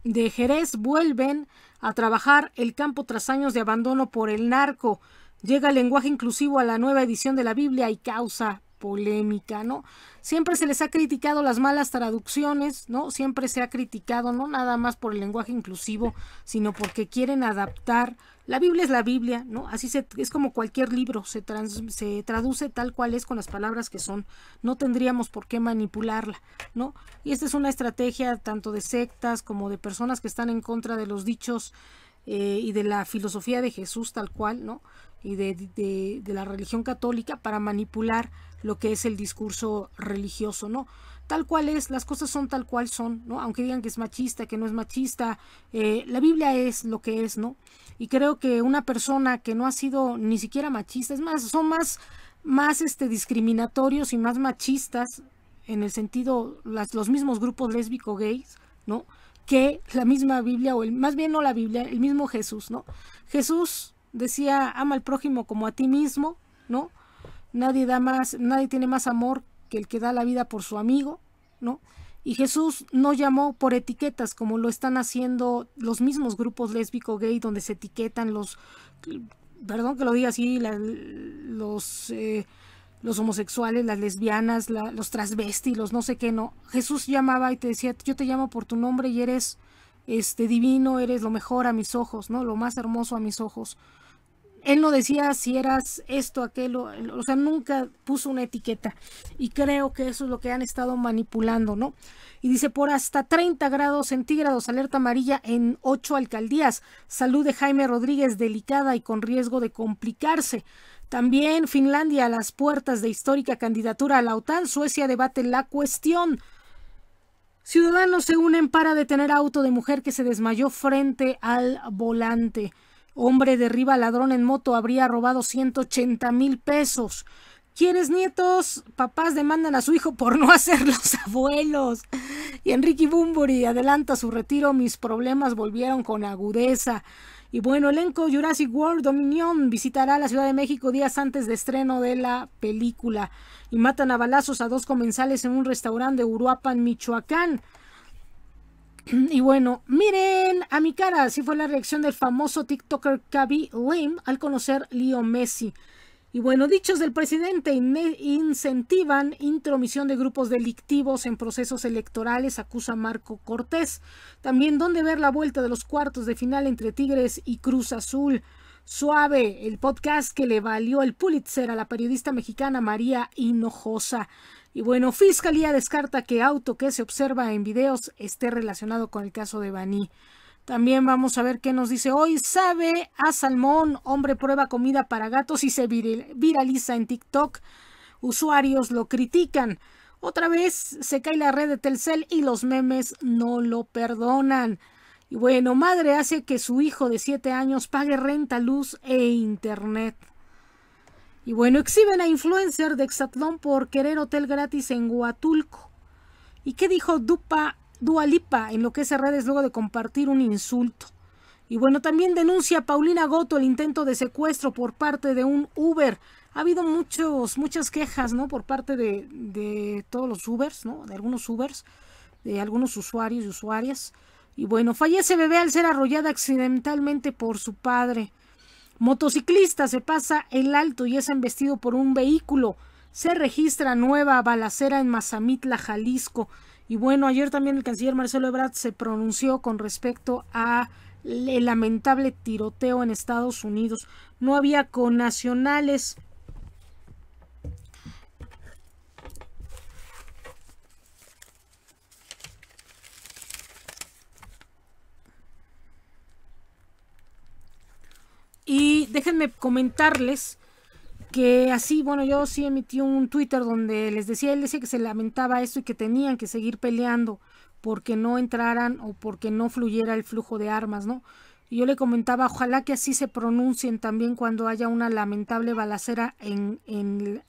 de Jerez vuelven a trabajar el campo tras años de abandono por el narco. Llega el lenguaje inclusivo a la nueva edición de la Biblia y causa polémica, ¿no? Siempre se les ha criticado las malas traducciones, ¿no? Siempre se ha criticado, no nada más por el lenguaje inclusivo, sino porque quieren adaptar. La Biblia es la Biblia, ¿no? Así es como cualquier libro, se traduce tal cual es con las palabras que son. No tendríamos por qué manipularla, ¿no? Y esta es una estrategia tanto de sectas como de personas que están en contra de los dichos y de la filosofía de Jesús tal cual, ¿no? Y de la religión católica para manipular lo que es el discurso religioso, ¿no? Tal cual es, las cosas son tal cual son, ¿no? Aunque digan que es machista, que no es machista, la Biblia es lo que es, ¿no? Y creo que una persona que no ha sido ni siquiera machista, es más, son más discriminatorios y más machistas en el sentido, los mismos grupos lésbico-gays, ¿no? Que la misma Biblia, más bien no la Biblia, el mismo Jesús, ¿no? Jesús decía, ama al prójimo como a ti mismo, ¿no? Nadie tiene más amor que el que da la vida por su amigo, ¿no? Y Jesús no llamó por etiquetas como lo están haciendo los mismos grupos lésbico gay donde se etiquetan perdón que lo diga así, los homosexuales, las lesbianas, los transvestis, los no sé qué, no. Jesús llamaba y te decía, yo te llamo por tu nombre y eres divino, eres lo mejor a mis ojos, ¿no? Lo más hermoso a mis ojos. Él no decía si eras esto, aquello, o sea, nunca puso una etiqueta. Y creo que eso es lo que han estado manipulando, ¿no? Y dice, por hasta 30 grados centígrados, alerta amarilla en 8 alcaldías. Salud de Jaime Rodríguez delicada y con riesgo de complicarse. También Finlandia a las puertas de histórica candidatura a la OTAN. Suecia debate la cuestión. Ciudadanos se unen para detener auto de mujer que se desmayó frente al volante. Hombre derriba ladrón en moto, habría robado 180,000 pesos. ¿Quieres nietos? Papás demandan a su hijo por no hacer los abuelos. Y Enrique Bunbury adelanta su retiro. Mis problemas volvieron con agudeza. Y bueno, elenco Jurassic World Dominion visitará la Ciudad de México días antes de estreno de la película. Y matan a balazos a 2 comensales en un restaurante de Uruapan, Michoacán. Y bueno, miren a mi cara, así fue la reacción del famoso TikToker Kaby Lim al conocer Leo Messi. Y bueno, dichos del presidente incentivan intromisión de grupos delictivos en procesos electorales, acusa Marco Cortés. También dónde ver la vuelta de los cuartos de final entre Tigres y Cruz Azul. Suave, el podcast que le valió el Pulitzer a la periodista mexicana María Hinojosa. Y bueno, Fiscalía descarta que auto que se observa en videos esté relacionado con el caso de Baní. También vamos a ver qué nos dice hoy. Sabe a salmón, hombre prueba comida para gatos y se viraliza en TikTok. Usuarios lo critican. Otra vez se cae la red de Telcel y los memes no lo perdonan. Y bueno, madre hace que su hijo de 7 años pague renta, luz e internet. Y bueno, exhiben a influencer de Exatlón por querer hotel gratis en Huatulco. ¿Y qué dijo Dua Lipa en lo que es redes luego de compartir un insulto? Y bueno, también denuncia Paulina Goto el intento de secuestro por parte de un Uber. Ha habido muchas quejas, ¿no? Por parte de todos los Ubers, ¿no? De algunos Ubers, de algunos usuarios y usuarias. Y bueno, fallece bebé al ser arrollada accidentalmente por su padre. Motociclista se pasa el alto y es embestido por un vehículo. Se registra nueva balacera en Mazamitla, Jalisco. Y bueno, ayer también el canciller Marcelo Ebrard se pronunció con respecto a el lamentable tiroteo en Estados Unidos. No había connacionales. Y déjenme comentarles que así, bueno, yo sí emití un Twitter donde él decía que se lamentaba esto y que tenían que seguir peleando porque no entraran o porque no fluyera el flujo de armas, ¿no? Y yo le comentaba, ojalá que así se pronuncien también cuando haya una lamentable balacera en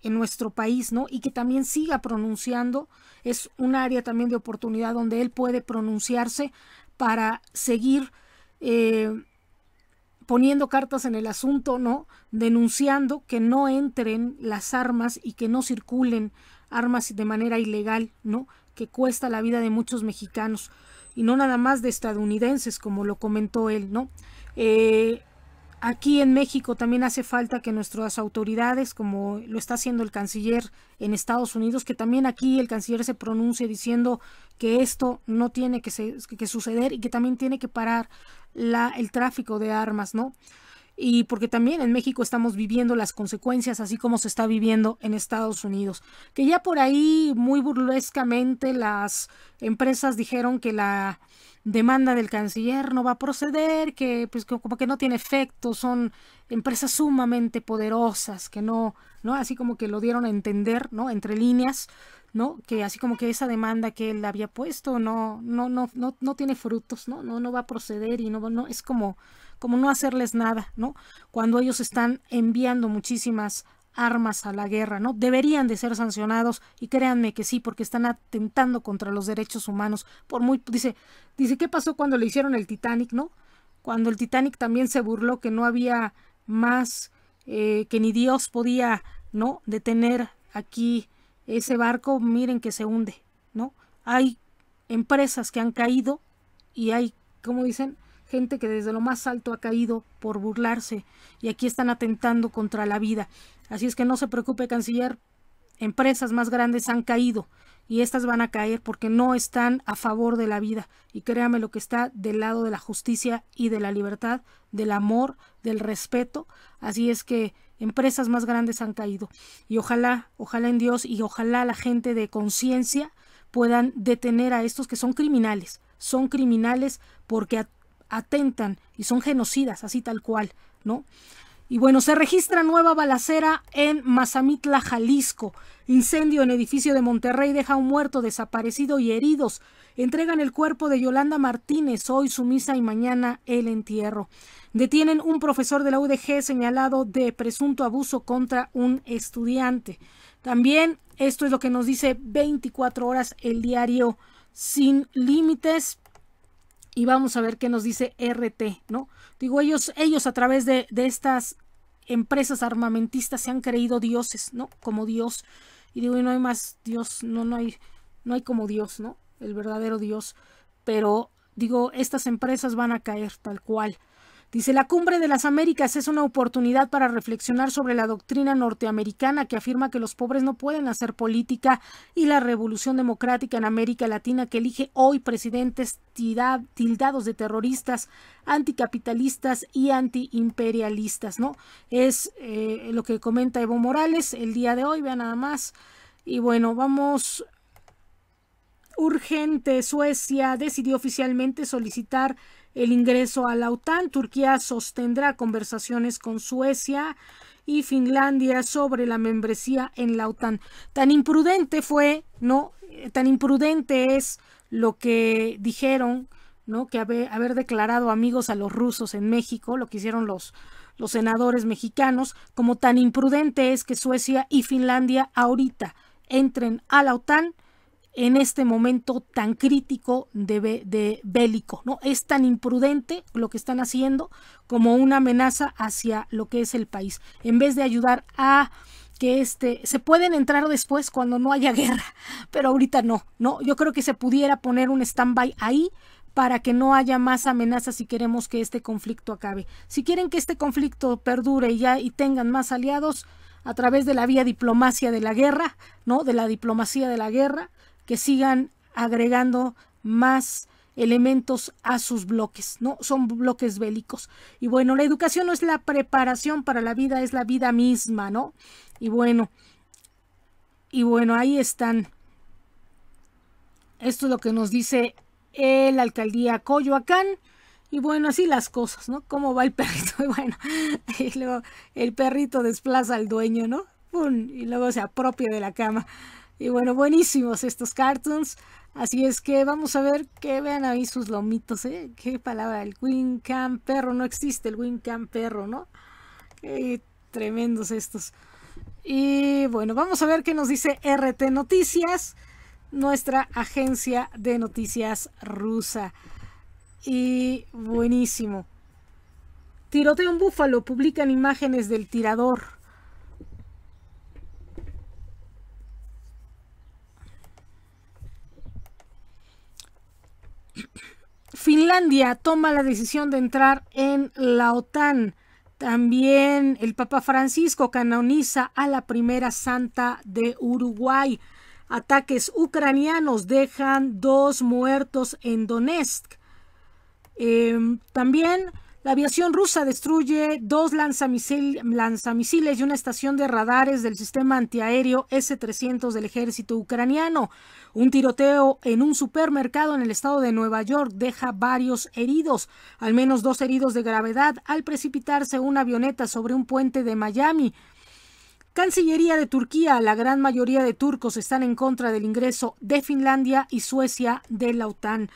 nuestro país, ¿no? Y que también siga pronunciando. Es un área también de oportunidad donde él puede pronunciarse para seguir poniendo cartas en el asunto, ¿no? Denunciando que no entren las armas y que no circulen armas de manera ilegal, ¿no? Que cuesta la vida de muchos mexicanos y no nada más de estadounidenses, como lo comentó él, ¿no? Aquí en México también hace falta que nuestras autoridades, como lo está haciendo el canciller en Estados Unidos, que también aquí el canciller se pronuncie diciendo que esto no tiene que suceder y que también tiene que parar el tráfico de armas, ¿no? Y porque también en México estamos viviendo las consecuencias así como se está viviendo en Estados Unidos, que ya por ahí muy burlescamente las empresas dijeron que la demanda del canciller no va a proceder, que pues como que no tiene efecto, son empresas sumamente poderosas, que no, así como que lo dieron a entender, ¿no? Entre líneas, ¿no? Que así como que esa demanda que él había puesto no tiene frutos, no va a proceder y no es como no hacerles nada, ¿no? Cuando ellos están enviando muchísimas armas a la guerra, ¿no? Deberían de ser sancionados y créanme que sí, porque están atentando contra los derechos humanos. Dice, ¿qué pasó cuando le hicieron el Titanic, no? Cuando el Titanic también se burló que no había más, que ni Dios podía, ¿no? Detener aquí ese barco, miren que se hunde, ¿no? Hay empresas que han caído y hay, como dicen, gente que desde lo más alto ha caído por burlarse y aquí están atentando contra la vida. Así es que no se preocupe, canciller, empresas más grandes han caído y estas van a caer porque no están a favor de la vida y créame lo que está del lado de la justicia y de la libertad, del amor, del respeto. Así es que empresas más grandes han caído y ojalá en Dios y ojalá la gente de conciencia puedan detener a estos que son criminales porque atentan y son genocidas, así tal cual, ¿no? Y bueno, se registra nueva balacera en Mazamitla, Jalisco. Incendio en edificio de Monterrey deja un muerto, desaparecido y heridos. Entregan el cuerpo de Yolanda Martínez, hoy su misa y mañana el entierro. Detienen un profesor de la UDG señalado de presunto abuso contra un estudiante. También esto es lo que nos dice 24 horas el diario Sin Límites. Y vamos a ver qué nos dice RT, ¿no? Digo, ellos a través de estas empresas armamentistas se han creído dioses, ¿no? Como Dios. Y digo, y no hay más Dios, no hay como Dios, ¿no? El verdadero Dios. Pero digo, estas empresas van a caer tal cual. Dice, la Cumbre de las Américas es una oportunidad para reflexionar sobre la doctrina norteamericana que afirma que los pobres no pueden hacer política y la revolución democrática en América Latina que elige hoy presidentes tildados de terroristas, anticapitalistas y antiimperialistas, ¿no? Es lo que comenta Evo Morales el día de hoy, vean nada más. Y bueno, vamos. Urgente, Suecia decidió oficialmente solicitar el ingreso a la OTAN. Turquía sostendrá conversaciones con Suecia y Finlandia sobre la membresía en la OTAN. Tan imprudente fue, ¿no? Tan imprudente es lo que dijeron, ¿no? Que haber declarado amigos a los rusos en México, lo que hicieron los los senadores mexicanos, como tan imprudente es que Suecia y Finlandia ahorita entren a la OTAN en este momento tan crítico de bélico, ¿no? Es tan imprudente lo que están haciendo como una amenaza hacia lo que es el país, en vez de ayudar a que se pueden entrar después cuando no haya guerra, pero ahorita no, yo creo que se pudiera poner un stand-by ahí para que no haya más amenazas si queremos que este conflicto acabe. Si quieren que este conflicto perdure y tengan más aliados a través de la vía diplomacia de la guerra, ¿no? De la diplomacia de la guerra, que sigan agregando más elementos a sus bloques, ¿no? Son bloques bélicos. Y bueno, la educación no es la preparación para la vida, es la vida misma, ¿no? Y bueno, ahí están. Esto es lo que nos dice la alcaldía Coyoacán. Y bueno, así las cosas, ¿no? Cómo va el perrito. Y bueno, y luego el perrito desplaza al dueño, ¿no? ¡Pum! Y luego se apropia de la cama. Y bueno, buenísimos estos cartoons. Así es que vamos a ver que vean ahí sus lomitos, ¿eh? Qué palabra, el Wincam perro, no existe el Wincam perro, ¿no? Qué tremendos estos. Y bueno, vamos a ver qué nos dice RT Noticias, nuestra agencia de noticias rusa. Y buenísimo. Tiroteo en Búfalo, publican imágenes del tirador. Finlandia toma la decisión de entrar en la OTAN. También el Papa Francisco canoniza a la primera santa de Uruguay. Ataques ucranianos dejan 2 muertos en Donetsk. También la aviación rusa destruye 2 lanzamisiles y una estación de radares del sistema antiaéreo S-300 del ejército ucraniano. Un tiroteo en un supermercado en el estado de Nueva York deja varios heridos, al menos 2 heridos de gravedad al precipitarse una avioneta sobre un puente de Miami. Cancillería de Turquía, la gran mayoría de turcos están en contra del ingreso de Finlandia y Suecia de la OTAN.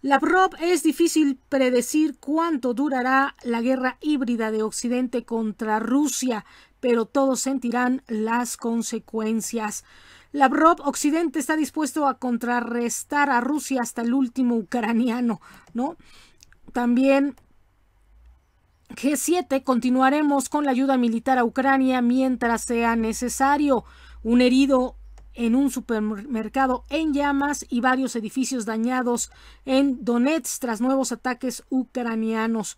Lavrov, es difícil predecir cuánto durará la guerra híbrida de Occidente contra Rusia, pero todos sentirán las consecuencias. Lavrov, Occidente está dispuesto a contrarrestar a Rusia hasta el último ucraniano, ¿no? También G7, continuaremos con la ayuda militar a Ucrania mientras sea necesario. Un herido en un supermercado en llamas y varios edificios dañados en Donetsk tras nuevos ataques ucranianos.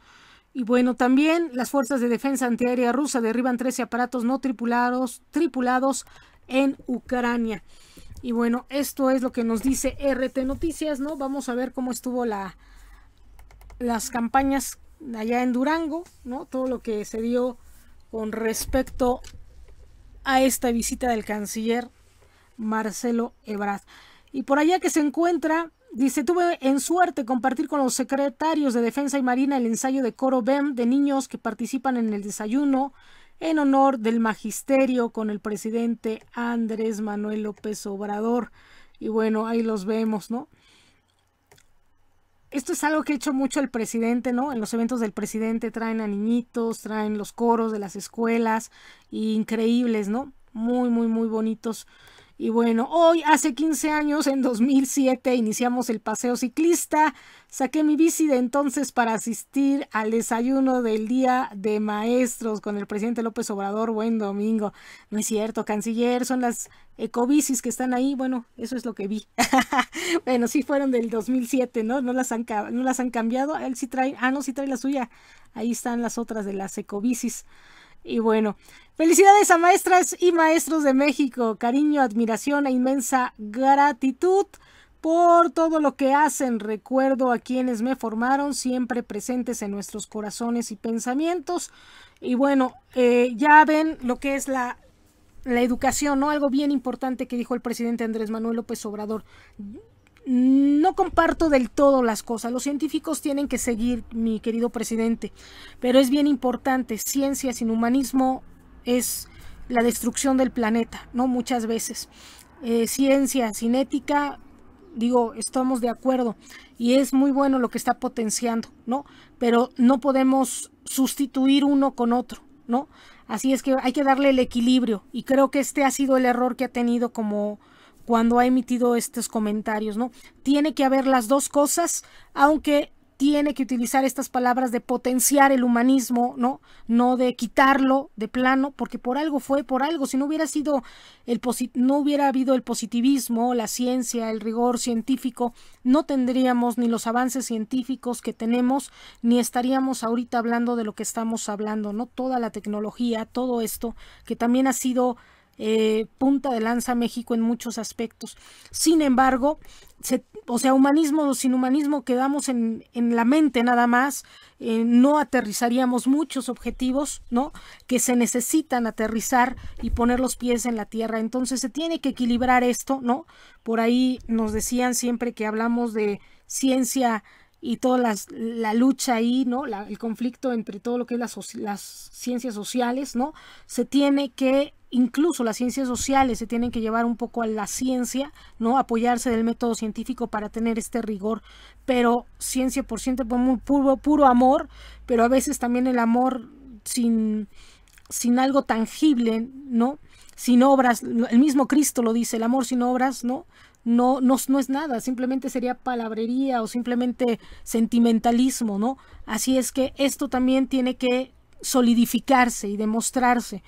Y bueno, también las fuerzas de defensa antiaérea rusa derriban 13 aparatos no tripulados en Ucrania. Y bueno, esto es lo que nos dice RT Noticias, ¿no? Vamos a ver cómo estuvo las campañas allá en Durango, ¿no? Todo lo que se dio con respecto a esta visita del canciller Marcelo Ebrard. Y por allá que se encuentra, dice, tuve en suerte compartir con los secretarios de Defensa y Marina el ensayo de coro BEM de niños que participan en el desayuno en honor del magisterio con el presidente Andrés Manuel López Obrador. Y bueno, ahí los vemos, ¿no? Esto es algo que ha hecho mucho el presidente, ¿no? En los eventos del presidente traen a niñitos, traen los coros de las escuelas, increíbles, ¿no? Muy, muy, muy bonitos. Y bueno, hoy hace 15 años, en 2007, iniciamos el paseo ciclista. Saqué mi bici de entonces para asistir al desayuno del Día de Maestros con el presidente López Obrador. Buen domingo. No es cierto, canciller, son las ecobicis que están ahí. Bueno, eso es lo que vi. Bueno, sí fueron del 2007, ¿no? No las han cambiado. Él sí trae, no, sí trae la suya. Ahí están las otras de las ecobicis. Y bueno, felicidades a maestras y maestros de México, cariño, admiración e inmensa gratitud por todo lo que hacen. Recuerdo a quienes me formaron, siempre presentes en nuestros corazones y pensamientos. Y bueno, ya ven lo que es la educación, ¿no? Algo bien importante que dijo el presidente Andrés Manuel López Obrador. No comparto del todo las cosas. Los científicos tienen que seguir, mi querido presidente, pero es bien importante. Ciencia sin humanismo es la destrucción del planeta, ¿no? Muchas veces. Ciencia sin ética, digo, estamos de acuerdo y es muy bueno lo que está potenciando, ¿no? Pero no podemos sustituir uno con otro, ¿no? Así es que hay que darle el equilibrio, y creo que este ha sido el error que ha tenido como cuando ha emitido estos comentarios, ¿no? Tiene que haber las dos cosas, aunque tiene que utilizar estas palabras de potenciar el humanismo, no de quitarlo de plano, porque por algo fue, por algo. Si no hubiera sido no hubiera habido el positivismo, la ciencia, el rigor científico, no tendríamos ni los avances científicos que tenemos, ni estaríamos ahorita hablando de lo que estamos hablando, ¿no? Toda la tecnología, todo esto que también ha sido punta de lanza México en muchos aspectos. Sin embargo, humanismo sin humanismo quedamos en la mente nada más, no aterrizaríamos muchos objetivos, ¿no? Que se necesitan aterrizar y poner los pies en la tierra. Entonces se tiene que equilibrar esto, ¿no? Por ahí nos decían siempre que hablamos de ciencia y toda la lucha ahí, ¿no? El conflicto entre todo lo que es las ciencias sociales, ¿no? Se tiene que, incluso las ciencias sociales se tienen que llevar un poco a la ciencia, ¿no? Apoyarse del método científico para tener este rigor, pero ciencia por ciento, puro amor, pero a veces también el amor sin algo tangible, ¿no? Sin obras, el mismo Cristo lo dice, el amor sin obras, ¿no? No es nada, simplemente sería palabrería o simplemente sentimentalismo, ¿no? Así es que esto también tiene que solidificarse y demostrarse.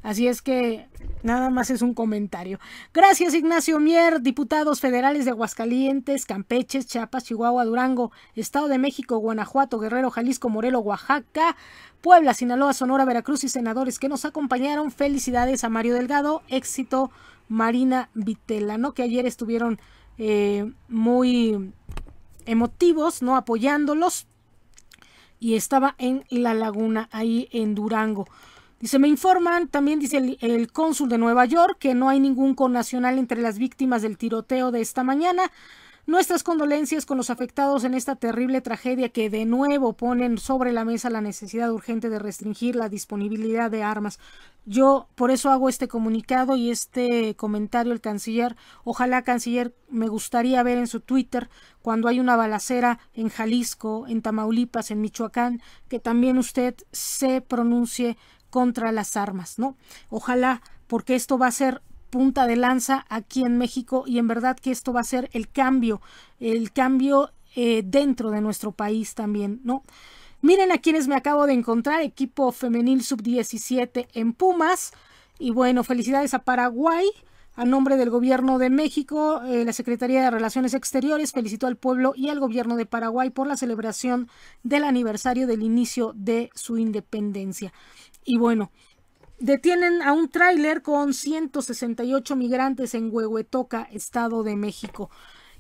Así es que nada más es un comentario. Gracias, Ignacio Mier. Diputados federales de Aguascalientes, Campeche, Chiapas, Chihuahua, Durango, Estado de México, Guanajuato, Guerrero, Jalisco, Morelos, Oaxaca, Puebla, Sinaloa, Sonora, Veracruz y senadores que nos acompañaron. Felicidades a Mario Delgado, éxito Marina Vitela, ¿no? Que ayer estuvieron muy emotivos, ¿no? Apoyándolos, y estaba en La Laguna, ahí en Durango. Dice, me informan, también dice el cónsul de Nueva York, que no hay ningún connacional entre las víctimas del tiroteo de esta mañana. Nuestras condolencias con los afectados en esta terrible tragedia que de nuevo ponen sobre la mesa la necesidad urgente de restringir la disponibilidad de armas. Yo por eso hago este comunicado y este comentario al canciller. Ojalá, canciller, me gustaría ver en su Twitter cuando hay una balacera en Jalisco, en Tamaulipas, en Michoacán, que también usted se pronuncie contra las armas, ¿no? Ojalá, porque esto va a ser punta de lanza aquí en México, y en verdad que esto va a ser el cambio dentro de nuestro país también, ¿no? Miren a quienes me acabo de encontrar, equipo femenil sub-17 en Pumas, y bueno, felicidades a Paraguay. A nombre del Gobierno de México, la Secretaría de Relaciones Exteriores felicitó al pueblo y al Gobierno de Paraguay por la celebración del aniversario del inicio de su independencia. Y bueno, detienen a un tráiler con 168 migrantes en Huehuetoca, Estado de México.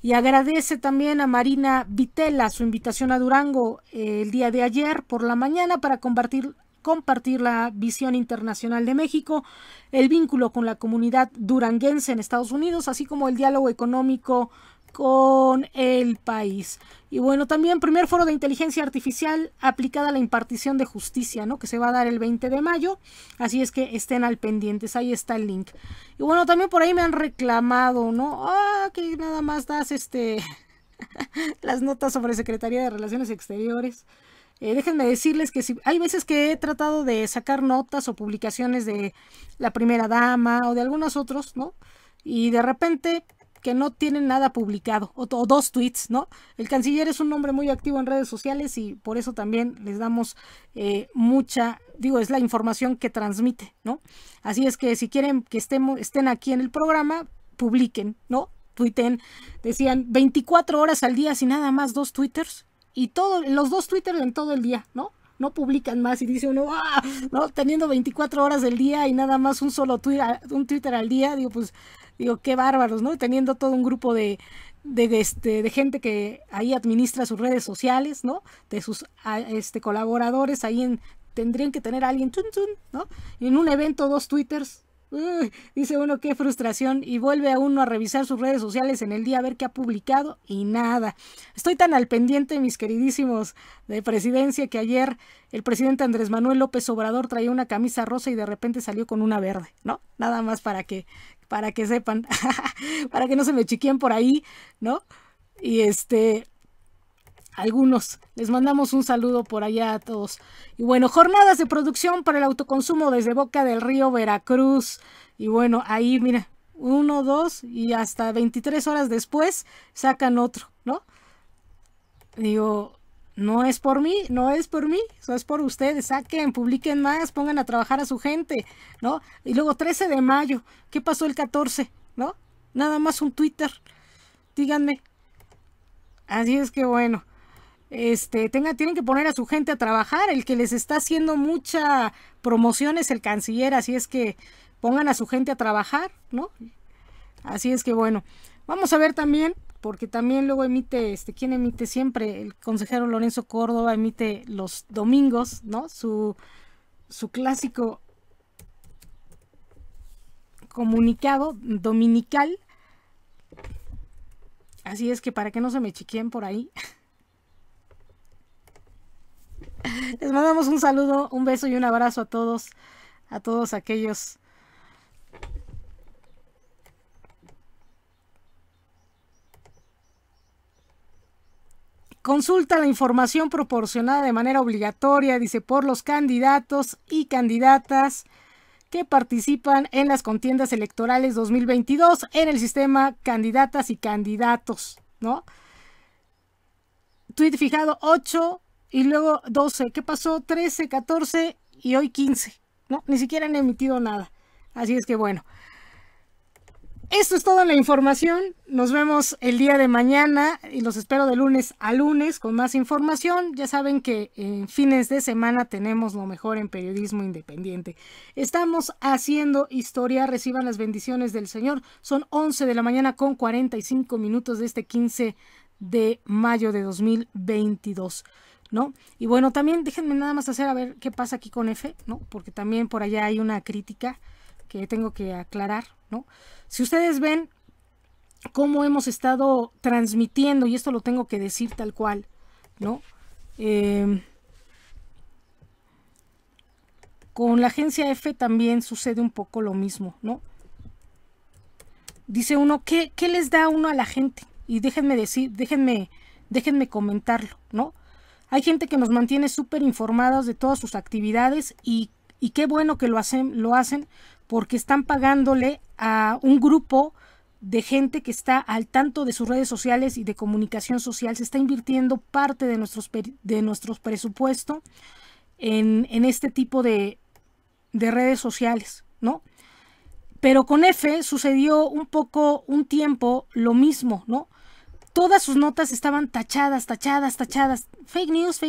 Y agradece también a Marina Vitela su invitación a Durango el día de ayer por la mañana para compartir la visión internacional de México, el vínculo con la comunidad duranguense en Estados Unidos, así como el diálogo económico con el país. Y bueno, también primer foro de inteligencia artificial aplicada a la impartición de justicia, ¿no? Que se va a dar el 20 de mayo, así es que estén al pendientes, ahí está el link. Y bueno, también por ahí me han reclamado, ¿no? Que nada más das las notas sobre Secretaría de Relaciones Exteriores. Déjenme decirles que hay veces que he tratado de sacar notas o publicaciones de la primera dama o de algunos otros, ¿no? Y de repente que no tienen nada publicado, o dos tweets, ¿no? El canciller es un hombre muy activo en redes sociales y por eso también les damos es la información que transmite, ¿no? Así es que si quieren que estén aquí en el programa, publiquen, ¿no? Tuiten, decían 24 horas al día sin nada más 2 twitters, y los 2 twitters en todo el día, ¿no? No publican más, y dice uno, ¿no? Teniendo 24 horas del día y nada más un solo Twitter al día, digo, qué bárbaros, ¿no? Teniendo todo un grupo de gente que ahí administra sus redes sociales, ¿no? De sus colaboradores, ahí tendrían que tener a alguien, ¿no? Y en un evento 2 twitters, dice uno, qué frustración, y vuelve a uno a revisar sus redes sociales en el día a ver qué ha publicado y nada. Estoy tan al pendiente, mis queridísimos de presidencia, que ayer el presidente Andrés Manuel López Obrador traía una camisa rosa y de repente salió con una verde, ¿no? Nada más para que sepan, para que no se me chiquien por ahí, ¿no? Y algunos. Les mandamos un saludo por allá a todos. Y bueno, jornadas de producción para el autoconsumo desde Boca del Río, Veracruz. Y bueno, ahí mira, 1, 2 y hasta 23 horas después sacan otro, ¿no? Digo, no es por mí, eso es por ustedes. Saquen, publiquen más, pongan a trabajar a su gente, ¿no? Y luego 13 de mayo, ¿qué pasó el 14? ¿No? Nada más un Twitter, díganme. Así es que bueno, tienen que poner a su gente a trabajar. El que les está haciendo mucha promoción es el canciller, así es que pongan a su gente a trabajar, ¿no? Así es que bueno, vamos a ver también, porque también luego emite, ¿quién emite siempre? El consejero Lorenzo Córdoba emite los domingos, ¿no? Su clásico comunicado dominical. Así es que para que no se me chiqueen por ahí. Les mandamos un saludo, un beso y un abrazo a todos aquellos. Consulta la información proporcionada de manera obligatoria, dice, por los candidatos y candidatas que participan en las contiendas electorales 2022 en el sistema candidatas y candidatos, ¿no? Tweet fijado 8 y luego 12. ¿Qué pasó? 13, 14 y hoy 15, ¿no? Ni siquiera han emitido nada. Así es que bueno. Esto es toda la información. Nos vemos el día de mañana y los espero de lunes a lunes con más información. Ya saben que en fines de semana tenemos lo mejor en periodismo independiente. Estamos haciendo historia. Reciban las bendiciones del Señor. Son 11 de la mañana con 45 minutos de este 15 de mayo de 2022. ¿No? Y bueno, también déjenme nada más hacer a ver qué pasa aquí con F, ¿no? Porque también por allá hay una crítica que tengo que aclarar, ¿no? Si ustedes ven cómo hemos estado transmitiendo, y esto lo tengo que decir tal cual, ¿no? Con la agencia F también sucede un poco lo mismo, ¿no? Dice uno, ¿qué les da uno a la gente? Y déjenme comentarlo, ¿no? Hay gente que nos mantiene súper informados de todas sus actividades y qué bueno que lo hacen porque están pagándole a un grupo de gente que está al tanto de sus redes sociales y de comunicación social. Se está invirtiendo parte de nuestros presupuestos en este tipo de redes sociales, ¿no? Pero con F sucedió un tiempo lo mismo, ¿no? Todas sus notas estaban tachadas. Fake news,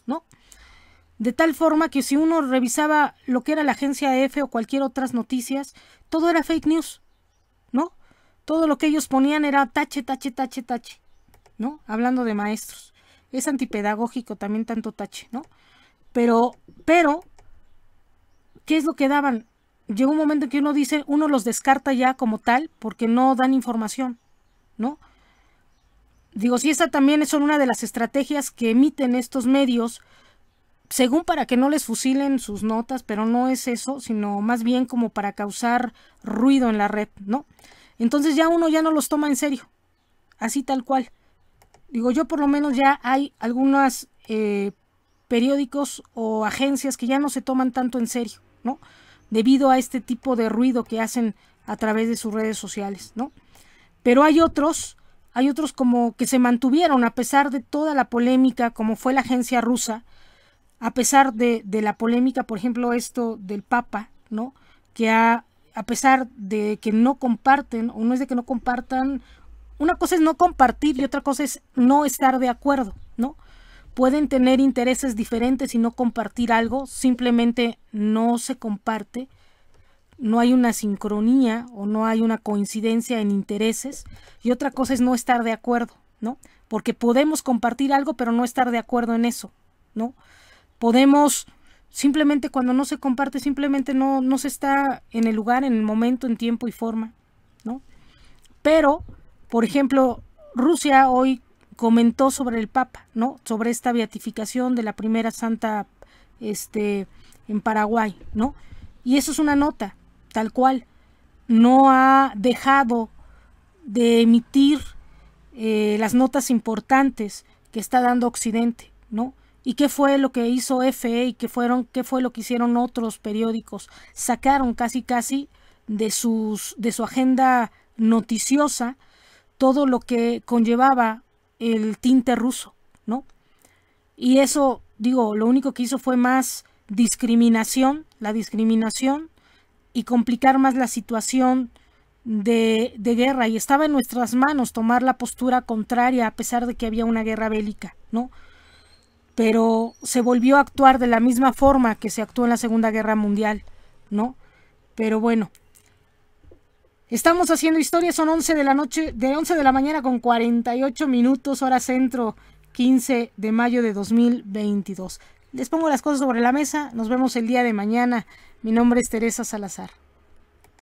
¿no? De tal forma que si uno revisaba lo que era la agencia F o cualquier otras noticias, todo era fake news, ¿no? Todo lo que ellos ponían era tache, ¿no? Hablando de maestros. Es antipedagógico también tanto tache, ¿no? Pero, ¿qué es lo que daban? Llegó un momento en que uno los descarta ya como tal porque no dan información, ¿no? Digo, si esa también son una de las estrategias que emiten estos medios, según para que no les fusilen sus notas, pero no es eso, sino más bien como para causar ruido en la red, ¿no? Entonces uno ya no los toma en serio, así tal cual. Digo, yo por lo menos ya hay algunos periódicos o agencias que ya no se toman tanto en serio, ¿no? Debido a este tipo de ruido que hacen a través de sus redes sociales, ¿no? Pero hay otros como que se mantuvieron a pesar de toda la polémica, como fue la agencia rusa, a pesar de la polémica, por ejemplo, esto del Papa, ¿no? Que a pesar de que no comparten, o no es de que no compartan, una cosa es no compartir y otra cosa es no estar de acuerdo, ¿no? Pueden tener intereses diferentes y no compartir algo, simplemente no se comparte, no hay una sincronía o no hay una coincidencia en intereses, y otra cosa es no estar de acuerdo, ¿no? Porque podemos compartir algo pero no estar de acuerdo en eso, ¿no? Podemos, simplemente cuando no se comparte, simplemente no se está en el lugar, en el momento, en tiempo y forma, ¿no? Pero, por ejemplo, Rusia hoy comentó sobre el Papa, ¿no? Sobre esta beatificación de la primera santa en Paraguay, ¿no? Y eso es una nota, tal cual. No ha dejado de emitir las notas importantes que está dando Occidente, ¿no? ¿Y qué fue lo que hizo FE y qué fue lo que hicieron otros periódicos? Sacaron casi de su agenda noticiosa todo lo que conllevaba el tinte ruso, ¿no? Y eso, digo, lo único que hizo fue más discriminación y complicar más la situación de guerra, y estaba en nuestras manos tomar la postura contraria a pesar de que había una guerra bélica, ¿no? Pero se volvió a actuar de la misma forma que se actuó en la Segunda Guerra Mundial, ¿no? Pero bueno, estamos haciendo historia, son 11 de la mañana con 48 minutos, hora centro, 15 de mayo de 2022. Les pongo las cosas sobre la mesa, nos vemos el día de mañana. Mi nombre es Teresa Salazar.